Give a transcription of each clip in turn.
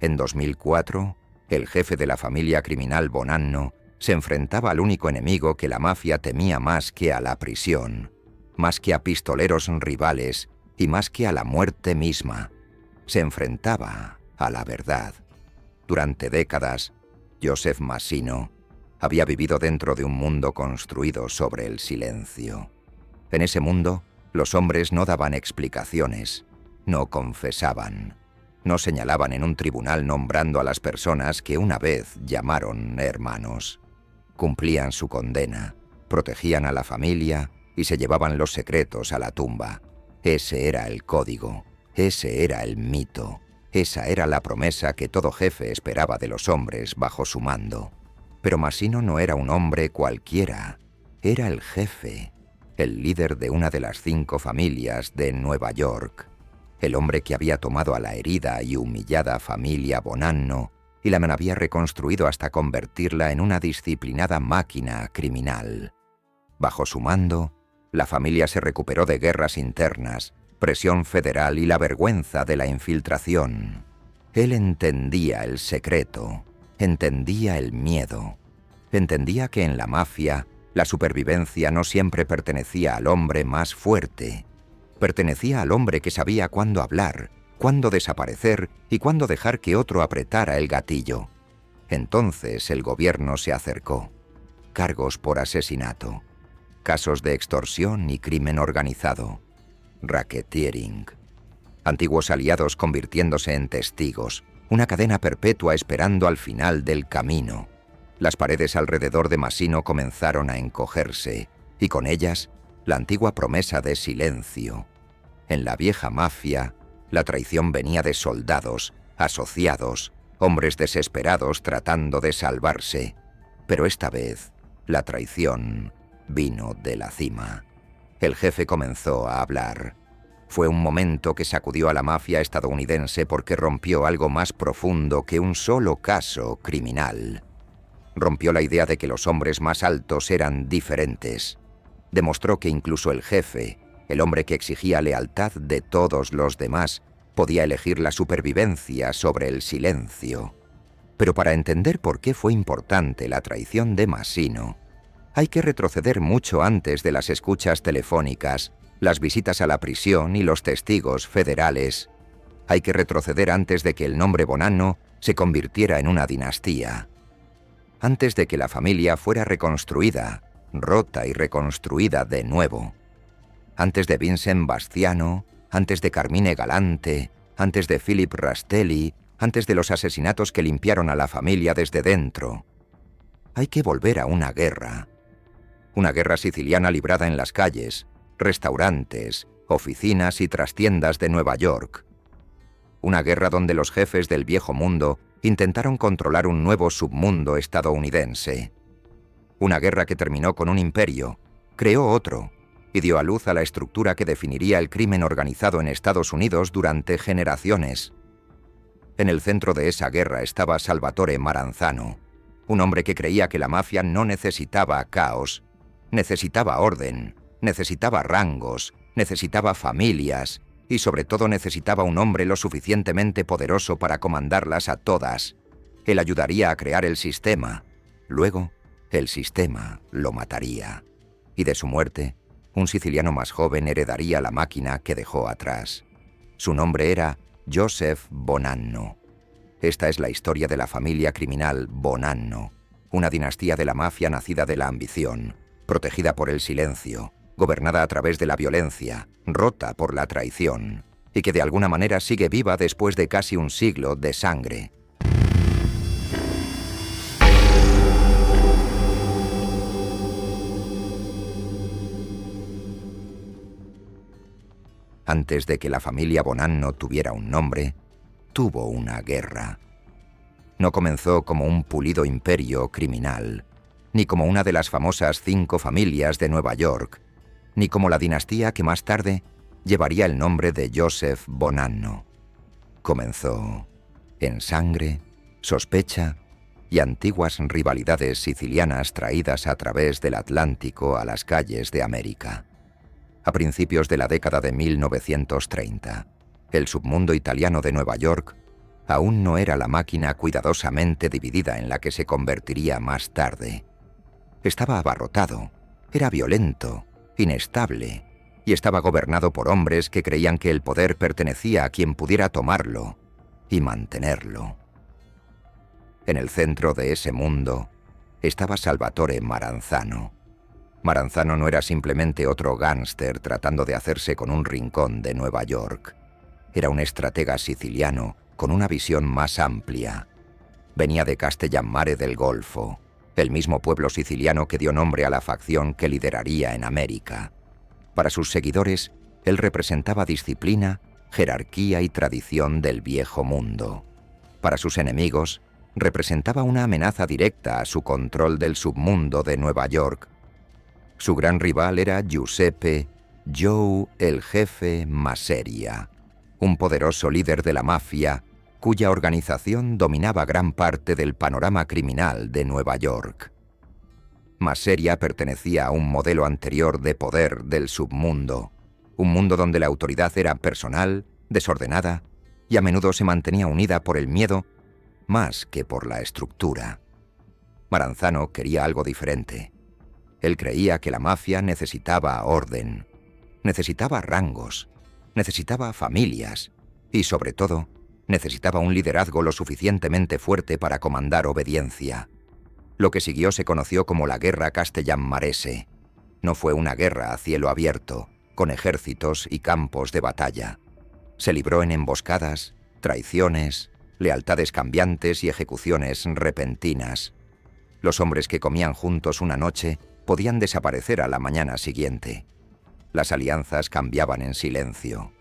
En 2004, el jefe de la familia criminal Bonanno se enfrentaba al único enemigo que la mafia temía más que a la prisión, más que a pistoleros rivales y más que a la muerte misma. Se enfrentaba a la verdad. Durante décadas, Joseph Massino había vivido dentro de un mundo construido sobre el silencio. En ese mundo, los hombres no daban explicaciones, no confesaban, no señalaban en un tribunal nombrando a las personas que una vez llamaron hermanos. Cumplían su condena, protegían a la familia y se llevaban los secretos a la tumba. Ese era el código, ese era el mito, esa era la promesa que todo jefe esperaba de los hombres bajo su mando. Pero Massino no era un hombre cualquiera, era el jefe, el líder de una de las 5 familias de Nueva York, el hombre que había tomado a la herida y humillada familia Bonanno y la había reconstruido hasta convertirla en una disciplinada máquina criminal. Bajo su mando, la familia se recuperó de guerras internas, presión federal y la vergüenza de la infiltración. Él entendía el secreto, entendía el miedo, entendía que en la mafia la supervivencia no siempre pertenecía al hombre más fuerte, pertenecía al hombre que sabía cuándo hablar, cuándo desaparecer y cuándo dejar que otro apretara el gatillo. Entonces el gobierno se acercó. Cargos por asesinato, casos de extorsión y crimen organizado, racketeering, antiguos aliados convirtiéndose en testigos, una cadena perpetua esperando al final del camino. Las paredes alrededor de Massino comenzaron a encogerse, y con ellas, la antigua promesa de silencio. En la vieja mafia, la traición venía de soldados, asociados, hombres desesperados tratando de salvarse. Pero esta vez, la traición vino de la cima. El jefe comenzó a hablar. Fue un momento que sacudió a la mafia estadounidense porque rompió algo más profundo que un solo caso criminal. Rompió la idea de que los hombres más altos eran diferentes. Demostró que incluso el jefe, el hombre que exigía lealtad de todos los demás, podía elegir la supervivencia sobre el silencio. Pero para entender por qué fue importante la traición de Massino, hay que retroceder mucho antes de las escuchas telefónicas, las visitas a la prisión y los testigos federales. Hay que retroceder antes de que el nombre Bonanno se convirtiera en una dinastía. Antes de que la familia fuera reconstruida, rota y reconstruida de nuevo. Antes de Vincent Bastiano, antes de Carmine Galante, antes de Philip Rastelli, antes de los asesinatos que limpiaron a la familia desde dentro. Hay que volver a una guerra siciliana librada en las calles, restaurantes, oficinas y trastiendas de Nueva York. Una guerra donde los jefes del viejo mundo intentaron controlar un nuevo submundo estadounidense. Una guerra que terminó con un imperio, creó otro y dio a luz a la estructura que definiría el crimen organizado en Estados Unidos durante generaciones. En el centro de esa guerra estaba Salvatore Maranzano, un hombre que creía que la mafia no necesitaba caos, necesitaba orden, necesitaba rangos, necesitaba familias y sobre todo necesitaba un hombre lo suficientemente poderoso para comandarlas a todas. Él ayudaría a crear el sistema. Luego, el sistema lo mataría. Y de su muerte, un siciliano más joven heredaría la máquina que dejó atrás. Su nombre era Joseph Bonanno. Esta es la historia de la familia criminal Bonanno, una dinastía de la mafia nacida de la ambición, protegida por el silencio, gobernada a través de la violencia, rota por la traición, y que de alguna manera sigue viva después de casi un siglo de sangre. Antes de que la familia Bonanno tuviera un nombre, tuvo una guerra. No comenzó como un pulido imperio criminal, ni como una de las famosas 5 familias de Nueva York, ni como la dinastía que más tarde llevaría el nombre de Joseph Bonanno. Comenzó en sangre, sospecha y antiguas rivalidades sicilianas traídas a través del Atlántico a las calles de América. A principios de la década de 1930, el submundo italiano de Nueva York Aún no era la máquina cuidadosamente dividida en la que se convertiría más tarde. Estaba abarrotado, era violento, inestable, y estaba gobernado por hombres que creían que el poder pertenecía a quien pudiera tomarlo y mantenerlo. En el centro de ese mundo estaba Salvatore Maranzano. Maranzano no era simplemente otro gángster tratando de hacerse con un rincón de Nueva York. Era un estratega siciliano con una visión más amplia. Venía de Castellammare del Golfo, el mismo pueblo siciliano que dio nombre a la facción que lideraría en América. Para sus seguidores, él representaba disciplina, jerarquía y tradición del viejo mundo. Para sus enemigos, representaba una amenaza directa a su control del submundo de Nueva York. Su gran rival era Giuseppe "Joe" el Jefe Masseria, un poderoso líder de la mafia cuya organización dominaba gran parte del panorama criminal de Nueva York. Masseria pertenecía a un modelo anterior de poder del submundo, un mundo donde la autoridad era personal, desordenada y a menudo se mantenía unida por el miedo más que por la estructura. Maranzano quería algo diferente. Él creía que la mafia necesitaba orden, necesitaba rangos, necesitaba familias y, sobre todo, necesitaba un liderazgo lo suficientemente fuerte para comandar obediencia. Lo que siguió se conoció como la Guerra Castellammarese. No fue una guerra a cielo abierto, con ejércitos y campos de batalla. Se libró en emboscadas, traiciones, lealtades cambiantes y ejecuciones repentinas. Los hombres que comían juntos una noche podían desaparecer a la mañana siguiente. Las alianzas cambiaban en silencio.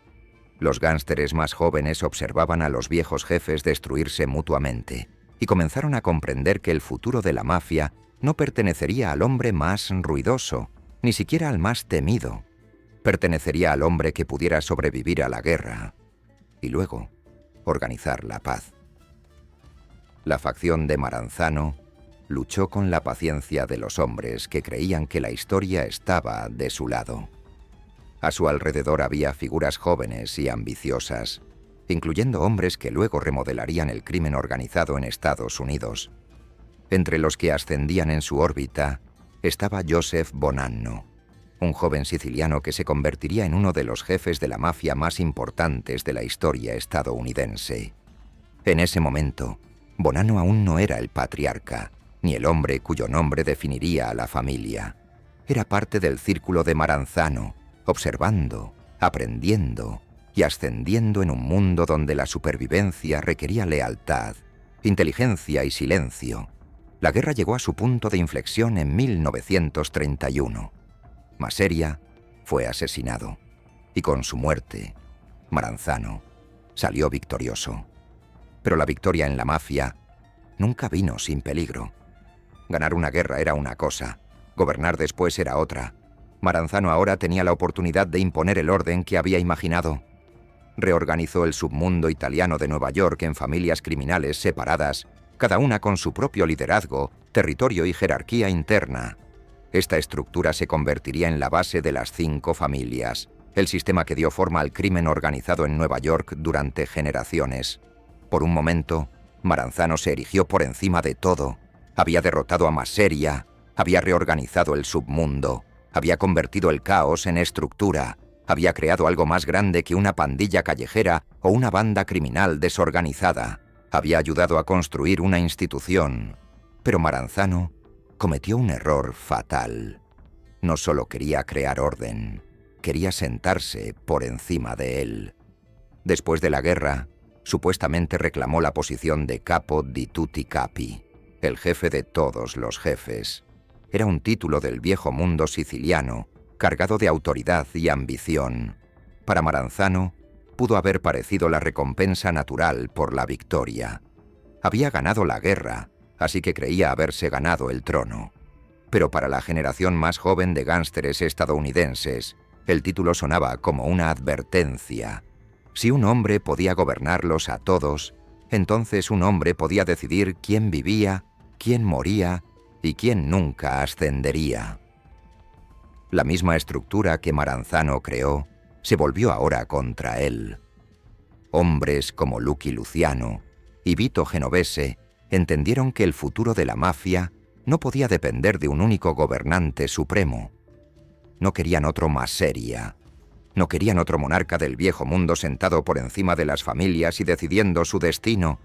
Los gánsteres más jóvenes observaban a los viejos jefes destruirse mutuamente y comenzaron a comprender que el futuro de la mafia no pertenecería al hombre más ruidoso, ni siquiera al más temido. Pertenecería al hombre que pudiera sobrevivir a la guerra y luego organizar la paz. La facción de Maranzano luchó con la paciencia de los hombres que creían que la historia estaba de su lado. A su alrededor había figuras jóvenes y ambiciosas, incluyendo hombres que luego remodelarían el crimen organizado en Estados Unidos. Entre los que ascendían en su órbita estaba Joseph Bonanno, un joven siciliano que se convertiría en uno de los jefes de la mafia más importantes de la historia estadounidense. En ese momento, Bonanno aún no era el patriarca, ni el hombre cuyo nombre definiría a la familia. Era parte del círculo de Maranzano, observando, aprendiendo y ascendiendo en un mundo donde la supervivencia requería lealtad, inteligencia y silencio. La guerra llegó a su punto de inflexión en 1931. Masseria fue asesinado, y con su muerte, Maranzano salió victorioso. Pero la victoria en la mafia nunca vino sin peligro. Ganar una guerra era una cosa, gobernar después era otra. Maranzano ahora tenía la oportunidad de imponer el orden que había imaginado. Reorganizó el submundo italiano de Nueva York en familias criminales separadas, cada una con su propio liderazgo, territorio y jerarquía interna. Esta estructura se convertiría en la base de las 5 familias, el sistema que dio forma al crimen organizado en Nueva York durante generaciones. Por un momento, Maranzano se erigió por encima de todo. Había derrotado a Masseria, había reorganizado el submundo, había convertido el caos en estructura, había creado algo más grande que una pandilla callejera o una banda criminal desorganizada. Había ayudado a construir una institución. Pero Maranzano cometió un error fatal. No solo quería crear orden, quería sentarse por encima de él. Después de la guerra, supuestamente reclamó la posición de capo di tutti capi, el jefe de todos los jefes. Era un título del viejo mundo siciliano, cargado de autoridad y ambición. Para Maranzano, pudo haber parecido la recompensa natural por la victoria. Había ganado la guerra, así que creía haberse ganado el trono. Pero para la generación más joven de gánsteres estadounidenses, el título sonaba como una advertencia. Si un hombre podía gobernarlos a todos, entonces un hombre podía decidir quién vivía, quién moría y quién nunca ascendería. La misma estructura que Maranzano creó se volvió ahora contra él. Hombres como Lucky Luciano, y Vito Genovese entendieron que el futuro de la mafia no podía depender de un único gobernante supremo. No querían otro Masseria. No querían otro monarca del viejo mundo sentado por encima de las familias y decidiendo su destino.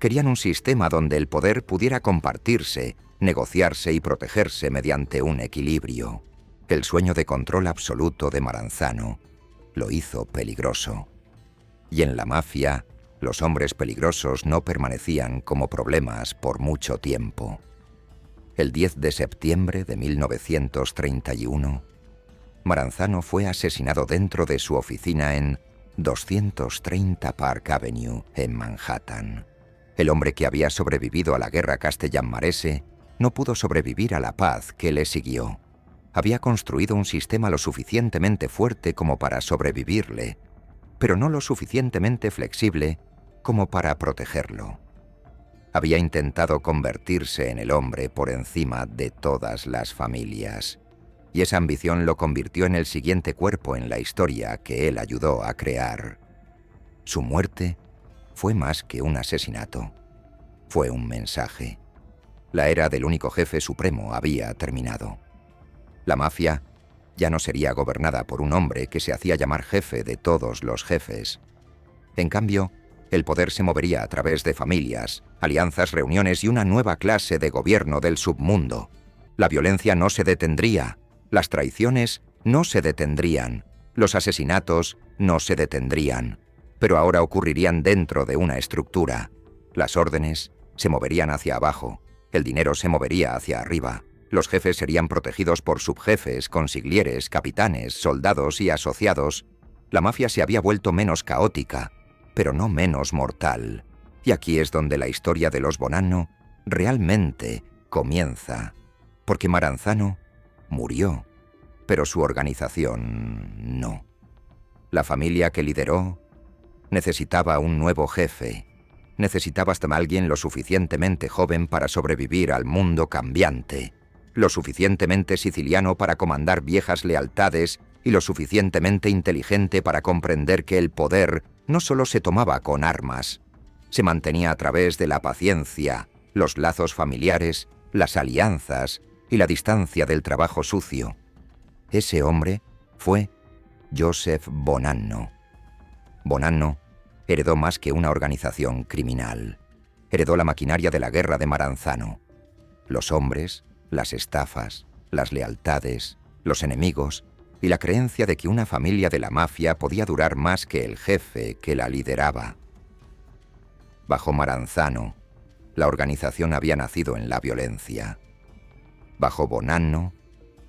Querían un sistema donde el poder pudiera compartirse, negociarse y protegerse mediante un equilibrio. El sueño de control absoluto de Maranzano lo hizo peligroso. Y en la mafia, los hombres peligrosos no permanecían como problemas por mucho tiempo. El 10 de septiembre de 1931, Maranzano fue asesinado dentro de su oficina en 230 Park Avenue, en Manhattan. El hombre que había sobrevivido a la guerra castellammarese no pudo sobrevivir a la paz que le siguió. Había construido un sistema lo suficientemente fuerte como para sobrevivirle, pero no lo suficientemente flexible como para protegerlo. Había intentado convertirse en el hombre por encima de todas las familias, y esa ambición lo convirtió en el siguiente cuerpo en la historia que él ayudó a crear. Su muerte fue más que un asesinato. Fue un mensaje. La era del único jefe supremo había terminado. La mafia ya no sería gobernada por un hombre que se hacía llamar jefe de todos los jefes. En cambio, el poder se movería a través de familias, alianzas, reuniones y una nueva clase de gobierno del submundo. La violencia no se detendría. Las traiciones no se detendrían, los asesinatos no se detendrían, pero ahora ocurrirían dentro de una estructura. Las órdenes se moverían hacia abajo, el dinero se movería hacia arriba, los jefes serían protegidos por subjefes, consiglieres, capitanes, soldados y asociados. La mafia se había vuelto menos caótica, pero no menos mortal. Y aquí es donde la historia de los Bonanno realmente comienza, porque Maranzano murió, pero su organización no. La familia que lideró necesitaba un nuevo jefe. Necesitaba hasta alguien lo suficientemente joven para sobrevivir al mundo cambiante, lo suficientemente siciliano para comandar viejas lealtades y lo suficientemente inteligente para comprender que el poder no solo se tomaba con armas, se mantenía a través de la paciencia, los lazos familiares, las alianzas y la distancia del trabajo sucio. Ese hombre fue Joseph Bonanno. Bonanno heredó más que una organización criminal. Heredó la maquinaria de la guerra de Maranzano. Los hombres, las estafas, las lealtades, los enemigos y la creencia de que una familia de la mafia podía durar más que el jefe que la lideraba. Bajo Maranzano, la organización había nacido en la violencia. Bajo Bonanno,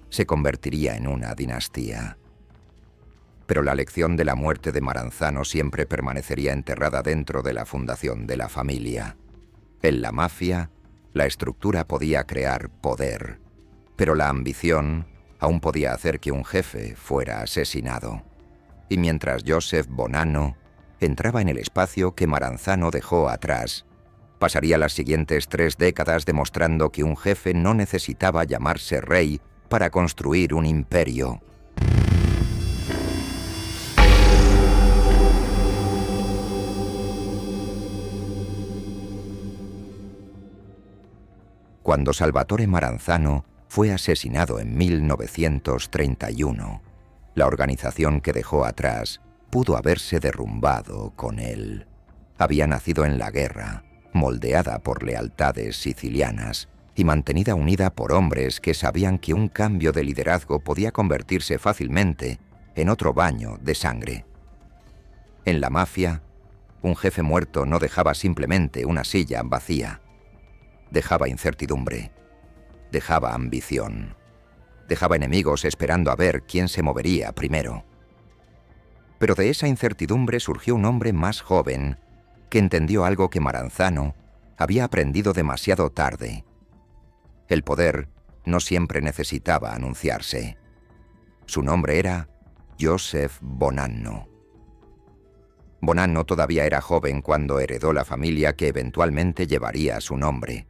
se convertiría en una dinastía. Pero la lección de la muerte de Maranzano siempre permanecería enterrada dentro de la fundación de la familia. En la mafia, la estructura podía crear poder, pero la ambición aún podía hacer que un jefe fuera asesinado. Y mientras Joseph Bonanno entraba en el espacio que Maranzano dejó atrás, pasaría las siguientes 3 décadas demostrando que un jefe no necesitaba llamarse rey para construir un imperio. Cuando Salvatore Maranzano fue asesinado en 1931, la organización que dejó atrás pudo haberse derrumbado con él. Había nacido en la guerra, moldeada por lealtades sicilianas y mantenida unida por hombres que sabían que un cambio de liderazgo podía convertirse fácilmente en otro baño de sangre. En la mafia, un jefe muerto no dejaba simplemente una silla vacía. Dejaba incertidumbre, dejaba ambición, dejaba enemigos esperando a ver quién se movería primero. Pero de esa incertidumbre surgió un hombre más joven que entendió algo que Maranzano había aprendido demasiado tarde. El poder no siempre necesitaba anunciarse. Su nombre era Joseph Bonanno. Bonanno todavía era joven cuando heredó la familia que eventualmente llevaría su nombre.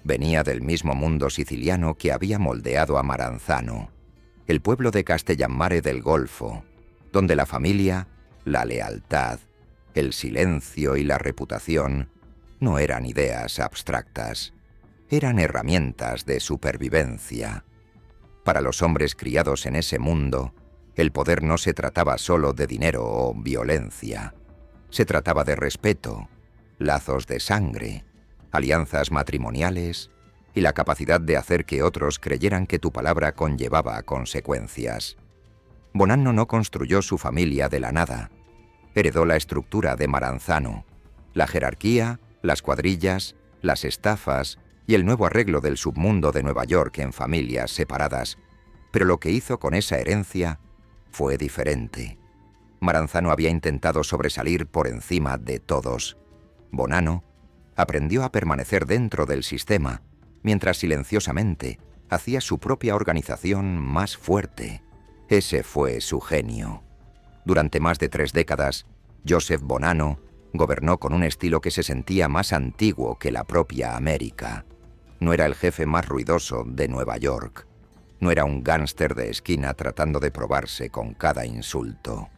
Venía del mismo mundo siciliano que había moldeado a Maranzano, el pueblo de Castellammare del Golfo, donde la familia, la lealtad, el silencio y la reputación no eran ideas abstractas, eran herramientas de supervivencia. Para los hombres criados en ese mundo, el poder no se trataba solo de dinero o violencia. Se trataba de respeto, lazos de sangre, alianzas matrimoniales y la capacidad de hacer que otros creyeran que tu palabra conllevaba consecuencias. Bonanno no construyó su familia de la nada. Heredó la estructura de Maranzano, la jerarquía, las cuadrillas, las estafas y el nuevo arreglo del submundo de Nueva York en familias separadas. Pero lo que hizo con esa herencia fue diferente. Maranzano había intentado sobresalir por encima de todos. Bonanno aprendió a permanecer dentro del sistema, mientras silenciosamente hacía su propia organización más fuerte. Ese fue su genio. Durante más de 3 décadas, Joseph Bonanno gobernó con un estilo que se sentía más antiguo que la propia América. No era el jefe más ruidoso de Nueva York. No era un gángster de esquina tratando de probarse con cada insulto.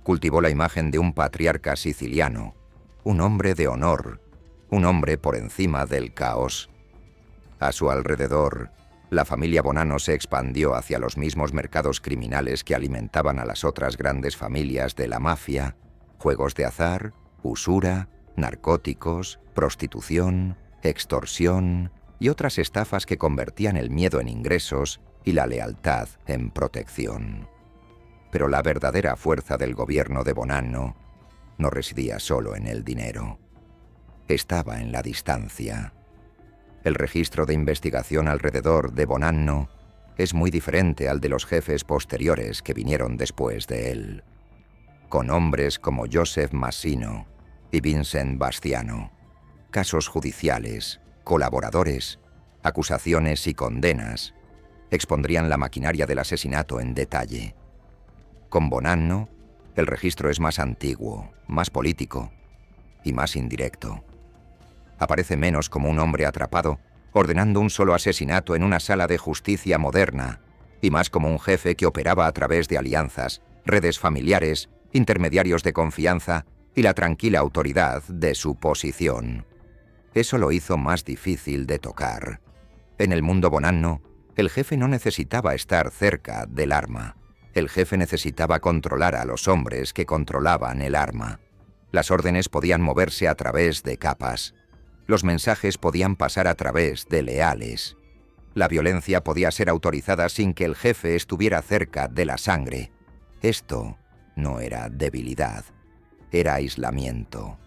Cultivó la imagen de un patriarca siciliano, un hombre de honor, un hombre por encima del caos. A su alrededor, la familia Bonanno se expandió hacia los mismos mercados criminales que alimentaban a las otras grandes familias de la mafia: juegos de azar, usura, narcóticos, prostitución, extorsión y otras estafas que convertían el miedo en ingresos y la lealtad en protección. Pero la verdadera fuerza del gobierno de Bonanno no residía solo en el dinero. Estaba en la distancia. El registro de investigación alrededor de Bonanno es muy diferente al de los jefes posteriores que vinieron después de él, con hombres como Joseph Massino y Vincent Bastiano, casos judiciales, colaboradores, acusaciones y condenas expondrían la maquinaria del asesinato en detalle. Con Bonanno, el registro es más antiguo, más político y más indirecto. Aparece menos como un hombre atrapado, ordenando un solo asesinato en una sala de justicia moderna, y más como un jefe que operaba a través de alianzas, redes familiares, intermediarios de confianza y la tranquila autoridad de su posición. Eso lo hizo más difícil de tocar. En el mundo Bonanno, el jefe no necesitaba estar cerca del arma. El jefe necesitaba controlar a los hombres que controlaban el arma. Las órdenes podían moverse a través de capas. Los mensajes podían pasar a través de leales. La violencia podía ser autorizada sin que el jefe estuviera cerca de la sangre. Esto no era debilidad, era aislamiento.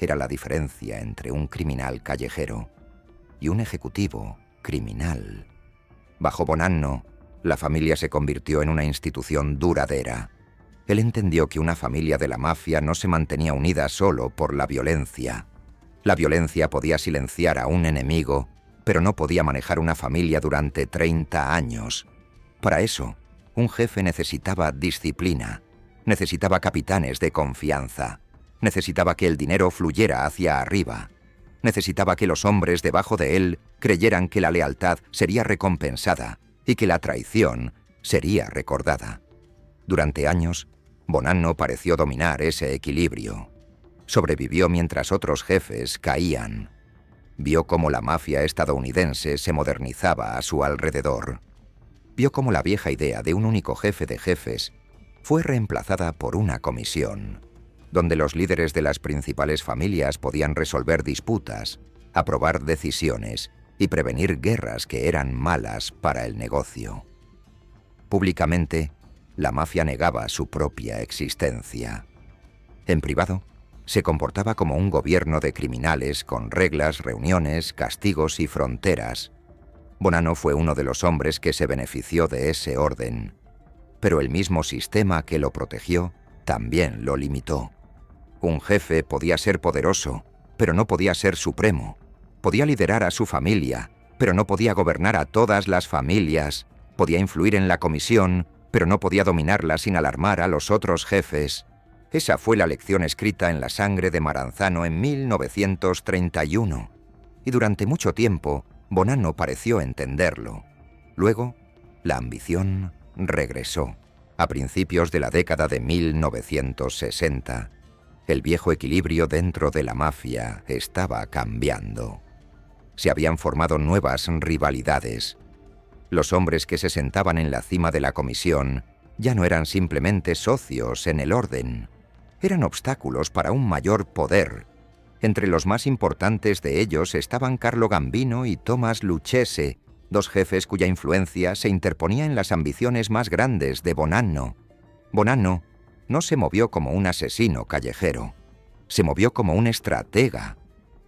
Era la diferencia entre un criminal callejero y un ejecutivo criminal. Bajo Bonanno, la familia se convirtió en una institución duradera. Él entendió que una familia de la mafia no se mantenía unida solo por la violencia. La violencia podía silenciar a un enemigo, pero no podía manejar una familia durante 30 años. Para eso, un jefe necesitaba disciplina, necesitaba capitanes de confianza, necesitaba que el dinero fluyera hacia arriba, necesitaba que los hombres debajo de él creyeran que la lealtad sería recompensada y que la traición sería recordada. Durante años, Bonanno pareció dominar ese equilibrio. Sobrevivió mientras otros jefes caían. Vio cómo la mafia estadounidense se modernizaba a su alrededor. Vio cómo la vieja idea de un único jefe de jefes fue reemplazada por una comisión, donde los líderes de las principales familias podían resolver disputas, aprobar decisiones y prevenir guerras que eran malas para el negocio. Públicamente, la mafia negaba su propia existencia. En privado, se comportaba como un gobierno de criminales con reglas, reuniones, castigos y fronteras. Bonanno fue uno de los hombres que se benefició de ese orden, pero el mismo sistema que lo protegió también lo limitó. Un jefe podía ser poderoso, pero no podía ser supremo. Podía liderar a su familia, pero no podía gobernar a todas las familias. Podía influir en la comisión, pero no podía dominarla sin alarmar a los otros jefes. Esa fue la lección escrita en la sangre de Maranzano en 1931, y durante mucho tiempo Bonanno pareció entenderlo. Luego, la ambición regresó. A principios de la década de 1960, El viejo equilibrio dentro de la mafia estaba cambiando. Se habían formado nuevas rivalidades. Los hombres que se sentaban en la cima de la comisión ya no eran simplemente socios en el orden. Eran obstáculos para un mayor poder. Entre los más importantes de ellos estaban Carlo Gambino y Thomas Lucchese, dos jefes cuya influencia se interponía en las ambiciones más grandes de Bonanno. Bonanno no se movió como un asesino callejero, se movió como un estratega.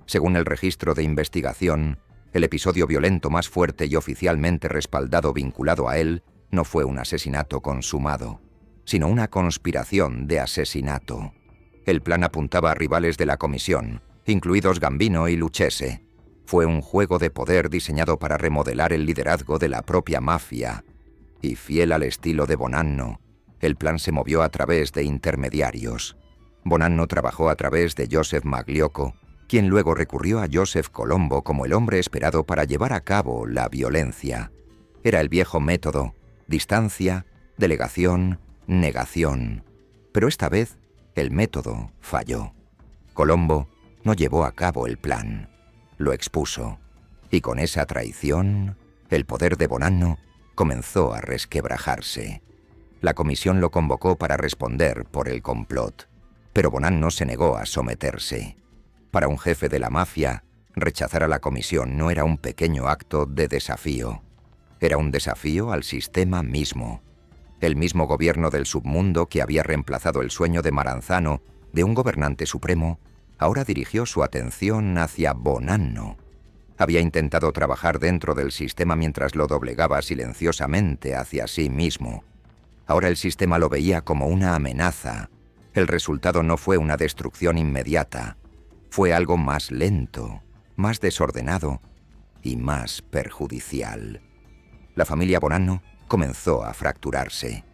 Según el registro de investigación, el episodio violento más fuerte y oficialmente respaldado vinculado a él no fue un asesinato consumado, sino una conspiración de asesinato. El plan apuntaba a rivales de la comisión, incluidos Gambino y Lucchese. Fue un juego de poder diseñado para remodelar el liderazgo de la propia mafia. Y fiel al estilo de Bonanno, el plan se movió a través de intermediarios. Bonanno trabajó a través de Joseph Magliocco, quien luego recurrió a Joseph Colombo como el hombre esperado para llevar a cabo la violencia. Era el viejo método: distancia, delegación, negación. Pero esta vez el método falló. Colombo no llevó a cabo el plan, lo expuso, y con esa traición, el poder de Bonanno comenzó a resquebrajarse. La comisión lo convocó para responder por el complot, pero Bonanno se negó a someterse. Para un jefe de la mafia, rechazar a la comisión no era un pequeño acto de desafío. Era un desafío al sistema mismo. El mismo gobierno del submundo que había reemplazado el sueño de Maranzano de un gobernante supremo, ahora dirigió su atención hacia Bonanno. Había intentado trabajar dentro del sistema mientras lo doblegaba silenciosamente hacia sí mismo. Ahora el sistema lo veía como una amenaza. El resultado no fue una destrucción inmediata. Fue algo más lento, más desordenado y más perjudicial. La familia Bonanno comenzó a fracturarse.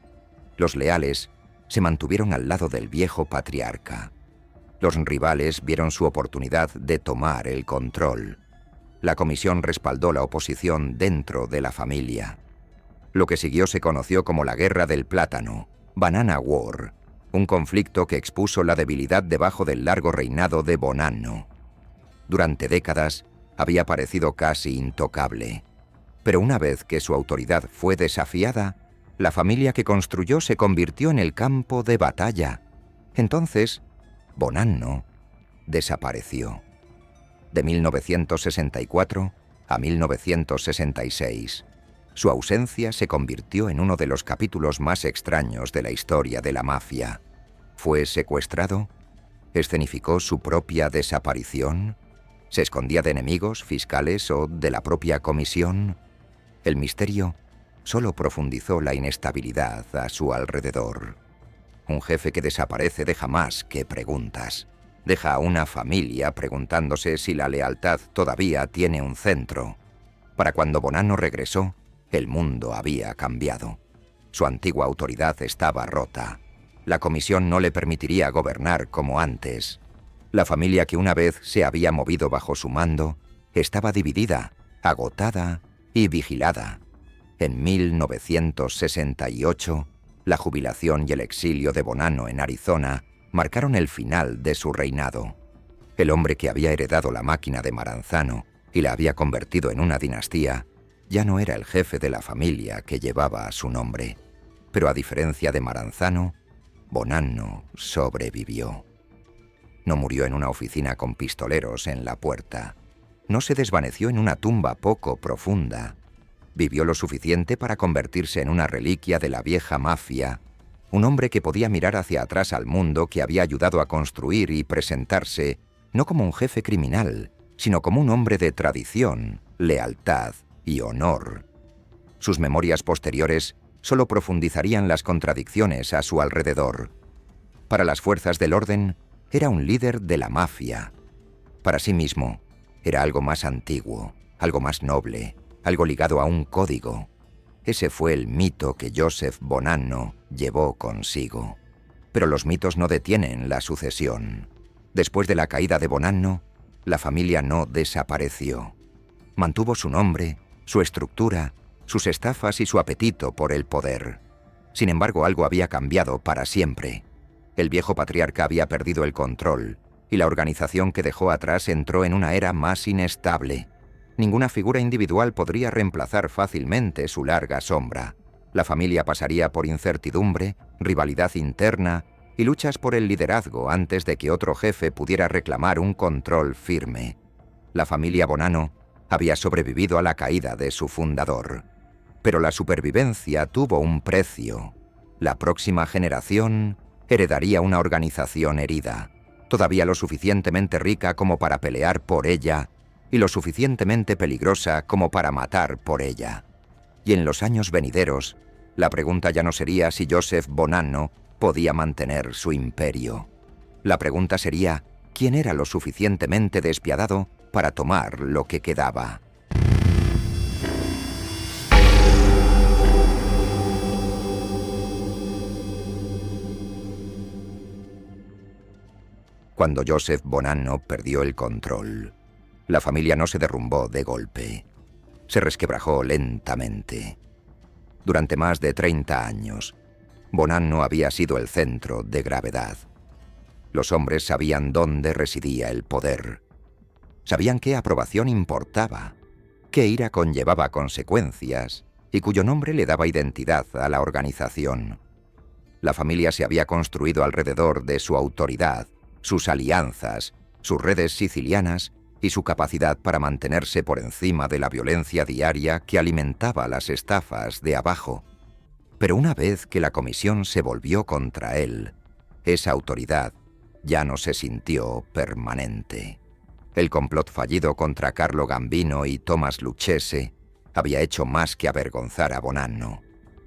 Los leales se mantuvieron al lado del viejo patriarca. Los rivales vieron su oportunidad de tomar el control. La comisión respaldó la oposición dentro de la familia. Lo que siguió se conoció como la Guerra del Plátano, Banana War, un conflicto que expuso la debilidad debajo del largo reinado de Bonanno. Durante décadas había parecido casi intocable, pero una vez que su autoridad fue desafiada, la familia que construyó se convirtió en el campo de batalla. Entonces, Bonanno desapareció. De 1964 a 1966, su ausencia se convirtió en uno de los capítulos más extraños de la historia de la mafia. ¿Fue secuestrado? ¿Escenificó su propia desaparición? ¿Se escondía de enemigos, fiscales o de la propia comisión? El misterio solo profundizó la inestabilidad a su alrededor. Un jefe que desaparece deja más que preguntas. Deja a una familia preguntándose si la lealtad todavía tiene un centro. Para cuando Bonanno regresó, el mundo había cambiado. Su antigua autoridad estaba rota. La comisión no le permitiría gobernar como antes. La familia que una vez se había movido bajo su mando estaba dividida, agotada y vigilada. En 1968, la jubilación y el exilio de Bonanno en Arizona marcaron el final de su reinado. El hombre que había heredado la máquina de Maranzano y la había convertido en una dinastía ya no era el jefe de la familia que llevaba su nombre. Pero a diferencia de Maranzano, Bonanno sobrevivió. No murió en una oficina con pistoleros en la puerta. No se desvaneció en una tumba poco profunda. Vivió lo suficiente para convertirse en una reliquia de la vieja mafia, un hombre que podía mirar hacia atrás al mundo que había ayudado a construir y presentarse no como un jefe criminal, sino como un hombre de tradición, lealtad y honor. Sus memorias posteriores solo profundizarían las contradicciones a su alrededor. Para las fuerzas del orden, era un líder de la mafia. Para sí mismo, era algo más antiguo, algo más noble, algo ligado a un código. Ese fue el mito que Joseph Bonanno llevó consigo. Pero los mitos no detienen la sucesión. Después de la caída de Bonanno, la familia no desapareció. Mantuvo su nombre, su estructura, sus estafas y su apetito por el poder. Sin embargo, algo había cambiado para siempre. El viejo patriarca había perdido el control, y la organización que dejó atrás entró en una era más inestable. Ninguna figura individual podría reemplazar fácilmente su larga sombra. La familia pasaría por incertidumbre, rivalidad interna y luchas por el liderazgo antes de que otro jefe pudiera reclamar un control firme. La familia Bonanno había sobrevivido a la caída de su fundador. Pero la supervivencia tuvo un precio. La próxima generación heredaría una organización herida, todavía lo suficientemente rica como para pelear por ella y lo suficientemente peligrosa como para matar por ella. Y en los años venideros, la pregunta ya no sería si Joseph Bonanno podía mantener su imperio. La pregunta sería, ¿quién era lo suficientemente despiadado para tomar lo que quedaba? Cuando Joseph Bonanno perdió el control, la familia no se derrumbó de golpe. Se resquebrajó lentamente. Durante más de 30 años, Bonanno había sido el centro de gravedad. Los hombres sabían dónde residía el poder. Sabían qué aprobación importaba, qué ira conllevaba consecuencias y cuyo nombre le daba identidad a la organización. La familia se había construido alrededor de su autoridad, sus alianzas, sus redes sicilianas y su capacidad para mantenerse por encima de la violencia diaria que alimentaba las estafas de abajo. Pero una vez que la comisión se volvió contra él, esa autoridad ya no se sintió permanente. El complot fallido contra Carlo Gambino y Thomas Lucchese había hecho más que avergonzar a Bonanno.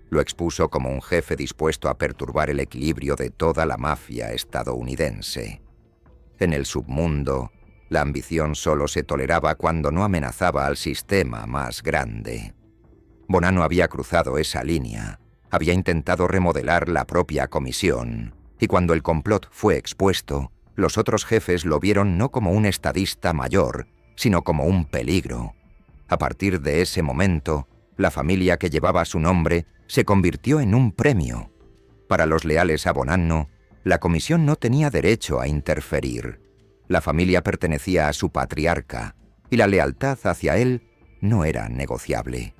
Lo expuso como un jefe dispuesto a perturbar el equilibrio de toda la mafia estadounidense. En el submundo, la ambición solo se toleraba cuando no amenazaba al sistema más grande. Bonanno había cruzado esa línea, había intentado remodelar la propia comisión, y cuando el complot fue expuesto, los otros jefes lo vieron no como un estadista mayor, sino como un peligro. A partir de ese momento, la familia que llevaba su nombre se convirtió en un premio. Para los leales a Bonanno, la comisión no tenía derecho a interferir. La familia pertenecía a su patriarca, y la lealtad hacia él no era negociable.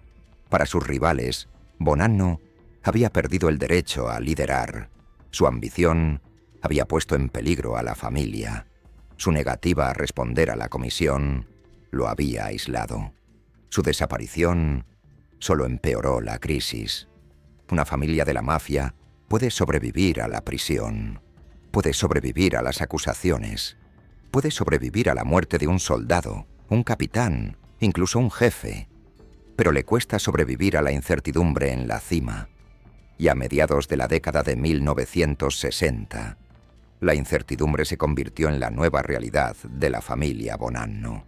Para sus rivales, Bonanno había perdido el derecho a liderar. Su ambición había puesto en peligro a la familia. Su negativa a responder a la comisión lo había aislado. Su desaparición solo empeoró la crisis. Una familia de la mafia puede sobrevivir a la prisión, puede sobrevivir a las acusaciones, puede sobrevivir a la muerte de un soldado, un capitán, incluso un jefe, pero le cuesta sobrevivir a la incertidumbre en la cima. Y a mediados de la década de 1960, la incertidumbre se convirtió en la nueva realidad de la familia Bonanno.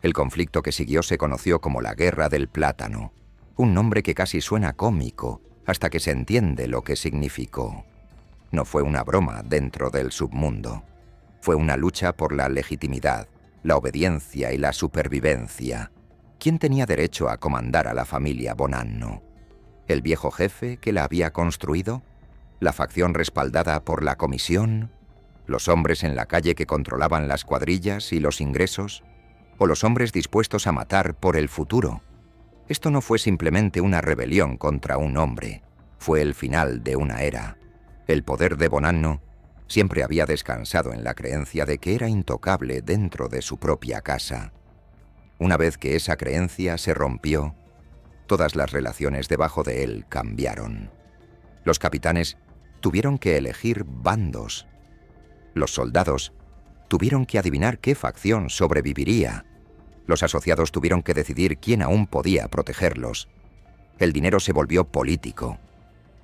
El conflicto que siguió se conoció como la Guerra del Plátano, un nombre que casi suena cómico hasta que se entiende lo que significó. No fue una broma dentro del submundo. Fue una lucha por la legitimidad, la obediencia y la supervivencia. ¿Quién tenía derecho a comandar a la familia Bonanno? ¿El viejo jefe que la había construido? ¿La facción respaldada por la comisión? ¿Los hombres en la calle que controlaban las cuadrillas y los ingresos? ¿O los hombres dispuestos a matar por el futuro? Esto no fue simplemente una rebelión contra un hombre, fue el final de una era. El poder de Bonanno siempre había descansado en la creencia de que era intocable dentro de su propia casa. Una vez que esa creencia se rompió, todas las relaciones debajo de él cambiaron. Los capitanes tuvieron que elegir bandos. Los soldados tuvieron que adivinar qué facción sobreviviría. Los asociados tuvieron que decidir quién aún podía protegerlos. El dinero se volvió político.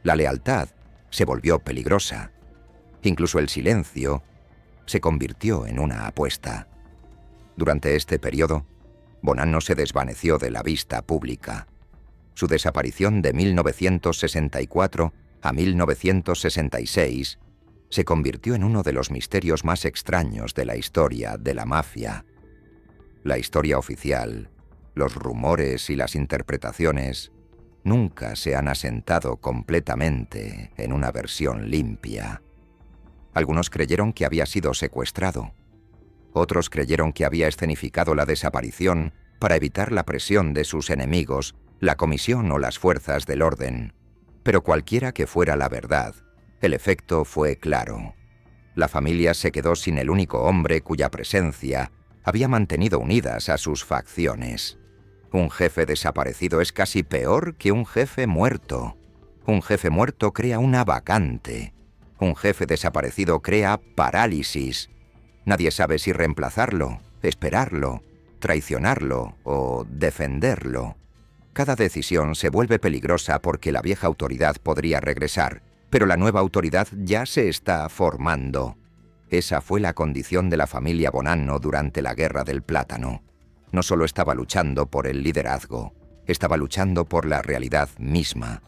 La lealtad se volvió peligrosa. Incluso el silencio se convirtió en una apuesta. Durante este periodo, Bonanno se desvaneció de la vista pública. Su desaparición de 1964 a 1966 se convirtió en uno de los misterios más extraños de la historia de la mafia. La historia oficial, los rumores y las interpretaciones nunca se han asentado completamente en una versión limpia. Algunos creyeron que había sido secuestrado. Otros creyeron que había escenificado la desaparición para evitar la presión de sus enemigos, la comisión o las fuerzas del orden. Pero cualquiera que fuera la verdad, el efecto fue claro. La familia se quedó sin el único hombre cuya presencia había mantenido unidas a sus facciones. Un jefe desaparecido es casi peor que un jefe muerto. Un jefe muerto crea una vacante. Un jefe desaparecido crea parálisis. Nadie sabe si reemplazarlo, esperarlo, traicionarlo o defenderlo. Cada decisión se vuelve peligrosa porque la vieja autoridad podría regresar, pero la nueva autoridad ya se está formando. Esa fue la condición de la familia Bonanno durante la Guerra del Plátano. No solo estaba luchando por el liderazgo, estaba luchando por la realidad misma.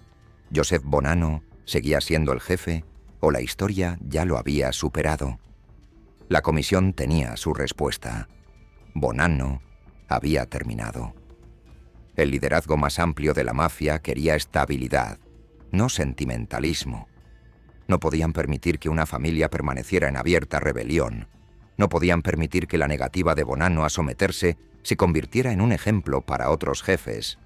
Joseph Bonanno seguía siendo el jefe o la historia ya lo había superado. La comisión tenía su respuesta. Bonanno había terminado. El liderazgo más amplio de la mafia quería estabilidad, no sentimentalismo. No podían permitir que una familia permaneciera en abierta rebelión. No podían permitir que la negativa de Bonanno a someterse se convirtiera en un ejemplo para otros jefes.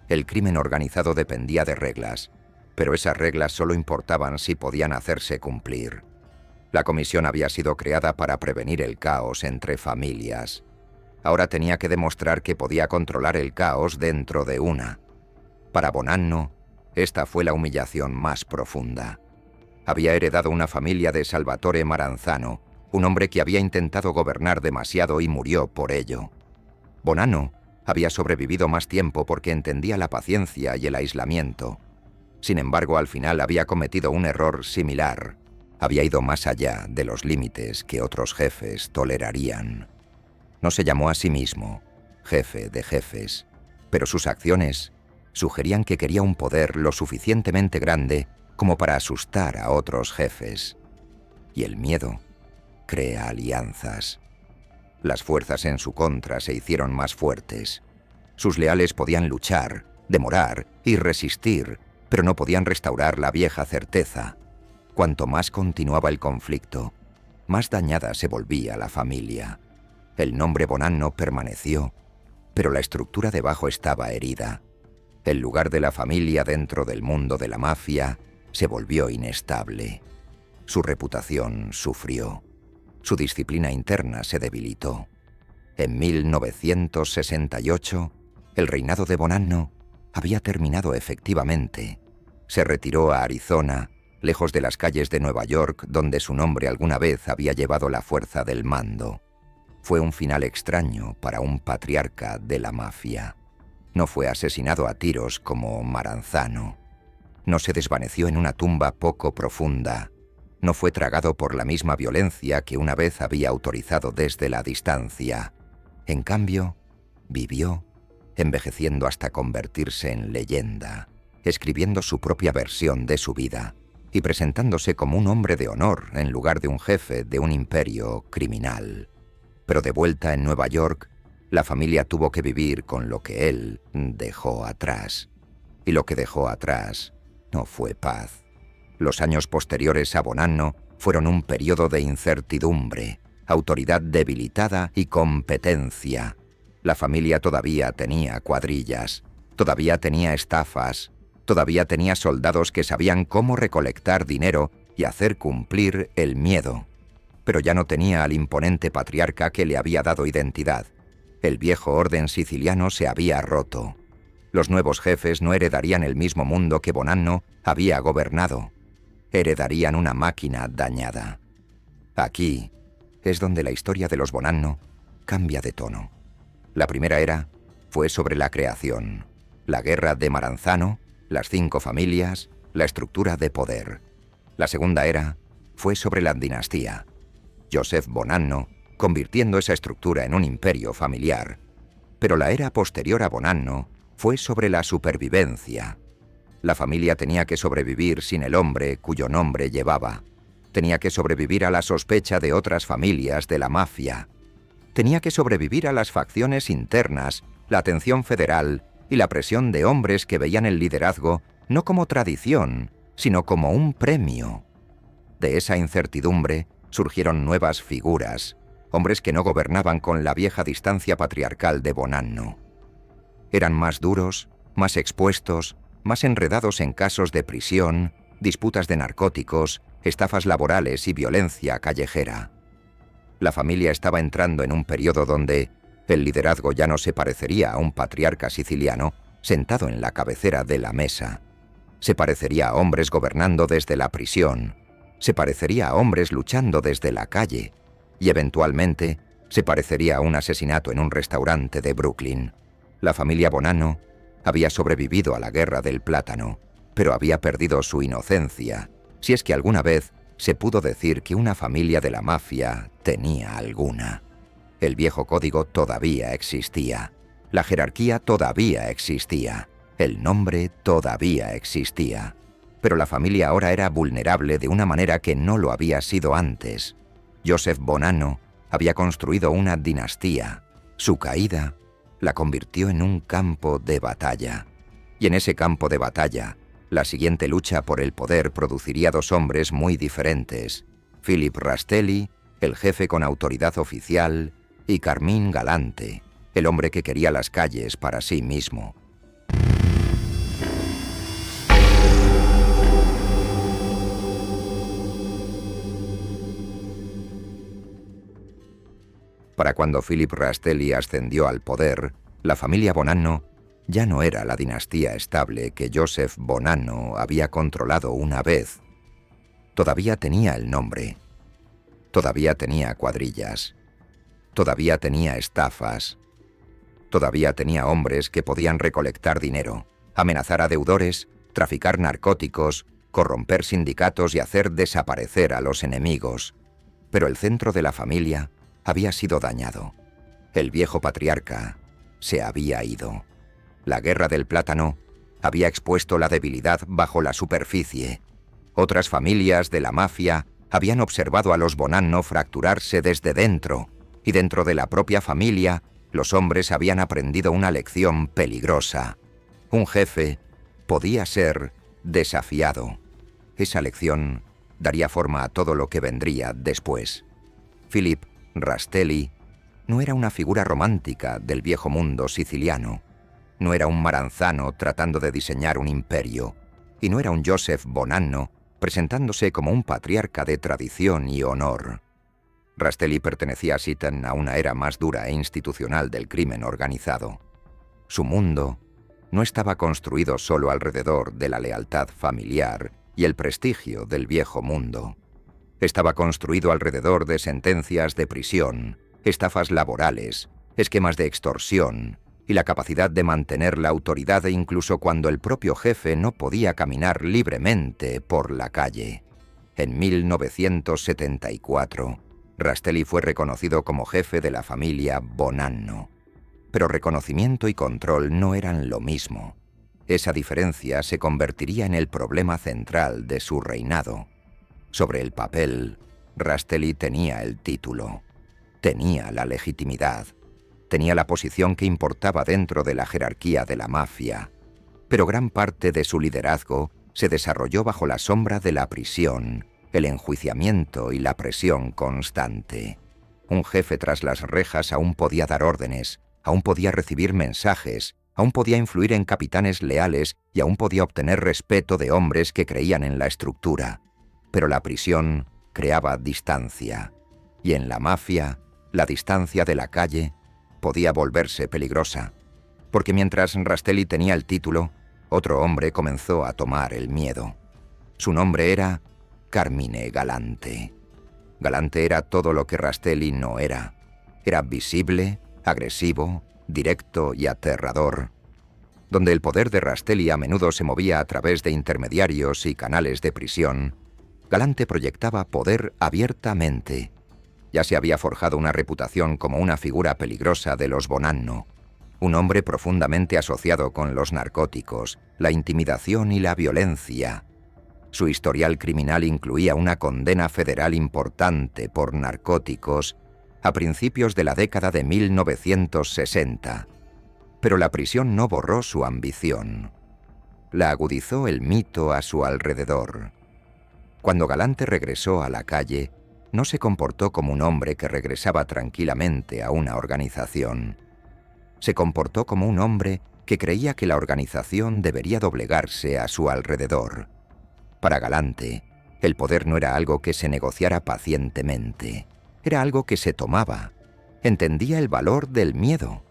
El crimen organizado dependía de reglas, pero esas reglas solo importaban si podían hacerse cumplir. La comisión había sido creada para prevenir el caos entre familias. Ahora tenía que demostrar que podía controlar el caos dentro de una. Para Bonanno, esta fue la humillación más profunda. Había heredado una familia de Salvatore Maranzano, un hombre que había intentado gobernar demasiado y murió por ello. Bonanno había sobrevivido más tiempo porque entendía la paciencia y el aislamiento. Sin embargo, al final había cometido un error similar. Había ido más allá de los límites que otros jefes tolerarían. No se llamó a sí mismo jefe de jefes, pero sus acciones sugerían que quería un poder lo suficientemente grande como para asustar a otros jefes. Y el miedo crea alianzas. Las fuerzas en su contra se hicieron más fuertes. Sus leales podían luchar, demorar y resistir, pero no podían restaurar la vieja certeza. Cuanto más continuaba el conflicto, más dañada se volvía la familia. El nombre Bonanno permaneció, pero la estructura debajo estaba herida. El lugar de la familia dentro del mundo de la mafia se volvió inestable. Su reputación sufrió. Su disciplina interna se debilitó. En 1968, el reinado de Bonanno había terminado efectivamente. Se retiró a Arizona, lejos de las calles de Nueva York, donde su nombre alguna vez había llevado la fuerza del mando. Fue un final extraño para un patriarca de la mafia. No fue asesinado a tiros como Maranzano. No se desvaneció en una tumba poco profunda. No fue tragado por la misma violencia que una vez había autorizado desde la distancia. En cambio, vivió, envejeciendo hasta convertirse en leyenda, escribiendo su propia versión de su vida y presentándose como un hombre de honor en lugar de un jefe de un imperio criminal. Pero de vuelta en Nueva York, la familia tuvo que vivir con lo que él dejó atrás. Y lo que dejó atrás no fue paz. Los años posteriores a Bonanno fueron un periodo de incertidumbre, autoridad debilitada y competencia. La familia todavía tenía cuadrillas, todavía tenía estafas, todavía tenía soldados que sabían cómo recolectar dinero y hacer cumplir el miedo. Pero ya no tenía al imponente patriarca que le había dado identidad. El viejo orden siciliano se había roto. Los nuevos jefes no heredarían el mismo mundo que Bonanno había gobernado. Heredarían una máquina dañada. Aquí es donde la historia de los Bonanno cambia de tono. La primera era fue sobre la creación, la guerra de Maranzano, las 5 familias, la estructura de poder. La segunda era fue sobre la dinastía. Joseph Bonanno convirtiendo esa estructura en un imperio familiar. Pero la era posterior a Bonanno fue sobre la supervivencia. La familia tenía que sobrevivir sin el hombre cuyo nombre llevaba. Tenía que sobrevivir a la sospecha de otras familias de la mafia. Tenía que sobrevivir a las facciones internas, la atención federal y la presión de hombres que veían el liderazgo no como tradición, sino como un premio. De esa incertidumbre surgieron nuevas figuras, hombres que no gobernaban con la vieja distancia patriarcal de Bonanno. Eran más duros, más expuestos, más enredados en casos de prisión, disputas de narcóticos, estafas laborales y violencia callejera. La familia estaba entrando en un periodo donde el liderazgo ya no se parecería a un patriarca siciliano sentado en la cabecera de la mesa. Se parecería a hombres gobernando desde la prisión, se parecería a hombres luchando desde la calle, y eventualmente se parecería a un asesinato en un restaurante de Brooklyn. La familia Bonanno había sobrevivido a la guerra del plátano, pero había perdido su inocencia, si es que alguna vez se pudo decir que una familia de la mafia tenía alguna. El viejo código todavía existía, la jerarquía todavía existía, el nombre todavía existía, pero la familia ahora era vulnerable de una manera que no lo había sido antes. Joseph Bonanno había construido una dinastía. Su caída la convirtió en un campo de batalla. Y en ese campo de batalla, la siguiente lucha por el poder produciría dos hombres muy diferentes: Philip Rastelli, el jefe con autoridad oficial, y Carmine Galante, el hombre que quería las calles para sí mismo. Para cuando Philip Rastelli ascendió al poder, la familia Bonanno ya no era la dinastía estable que Joseph Bonanno había controlado una vez. Todavía tenía el nombre, todavía tenía cuadrillas, todavía tenía estafas, todavía tenía hombres que podían recolectar dinero, amenazar a deudores, traficar narcóticos, corromper sindicatos y hacer desaparecer a los enemigos. Pero el centro de la familia había sido dañado. El viejo patriarca se había ido. La guerra del plátano había expuesto la debilidad bajo la superficie. Otras familias de la mafia habían observado a los Bonanno fracturarse desde dentro, y dentro de la propia familia, los hombres habían aprendido una lección peligrosa. Un jefe podía ser desafiado. Esa lección daría forma a todo lo que vendría después. Philip Rastelli no era una figura romántica del viejo mundo siciliano, no era un Maranzano tratando de diseñar un imperio, y no era un Joseph Bonanno presentándose como un patriarca de tradición y honor. Rastelli pertenecía así a una era más dura e institucional del crimen organizado. Su mundo no estaba construido solo alrededor de la lealtad familiar y el prestigio del viejo mundo. Estaba construido alrededor de sentencias de prisión, estafas laborales, esquemas de extorsión y la capacidad de mantener la autoridad incluso cuando el propio jefe no podía caminar libremente por la calle. En 1974, Rastelli fue reconocido como jefe de la familia Bonanno. Pero reconocimiento y control no eran lo mismo. Esa diferencia se convertiría en el problema central de su reinado. Sobre el papel, Rastelli tenía el título, tenía la legitimidad, tenía la posición que importaba dentro de la jerarquía de la mafia, pero gran parte de su liderazgo se desarrolló bajo la sombra de la prisión, el enjuiciamiento y la presión constante. Un jefe tras las rejas aún podía dar órdenes, aún podía recibir mensajes, aún podía influir en capitanes leales y aún podía obtener respeto de hombres que creían en la estructura. Pero la prisión creaba distancia, y en la mafia, la distancia de la calle podía volverse peligrosa, porque mientras Rastelli tenía el título, otro hombre comenzó a tomar el miedo. Su nombre era Carmine Galante. Galante era todo lo que Rastelli no era. Era visible, agresivo, directo y aterrador. Donde el poder de Rastelli a menudo se movía a través de intermediarios y canales de prisión, Galante proyectaba poder abiertamente. Ya se había forjado una reputación como una figura peligrosa de los Bonanno, un hombre profundamente asociado con los narcóticos, la intimidación y la violencia. Su historial criminal incluía una condena federal importante por narcóticos a principios de la década de 1960. Pero la prisión no borró su ambición. La agudizó el mito a su alrededor. Cuando Galante regresó a la calle, no se comportó como un hombre que regresaba tranquilamente a una organización. Se comportó como un hombre que creía que la organización debería doblegarse a su alrededor. Para Galante, el poder no era algo que se negociara pacientemente, era algo que se tomaba. Entendía el valor del miedo,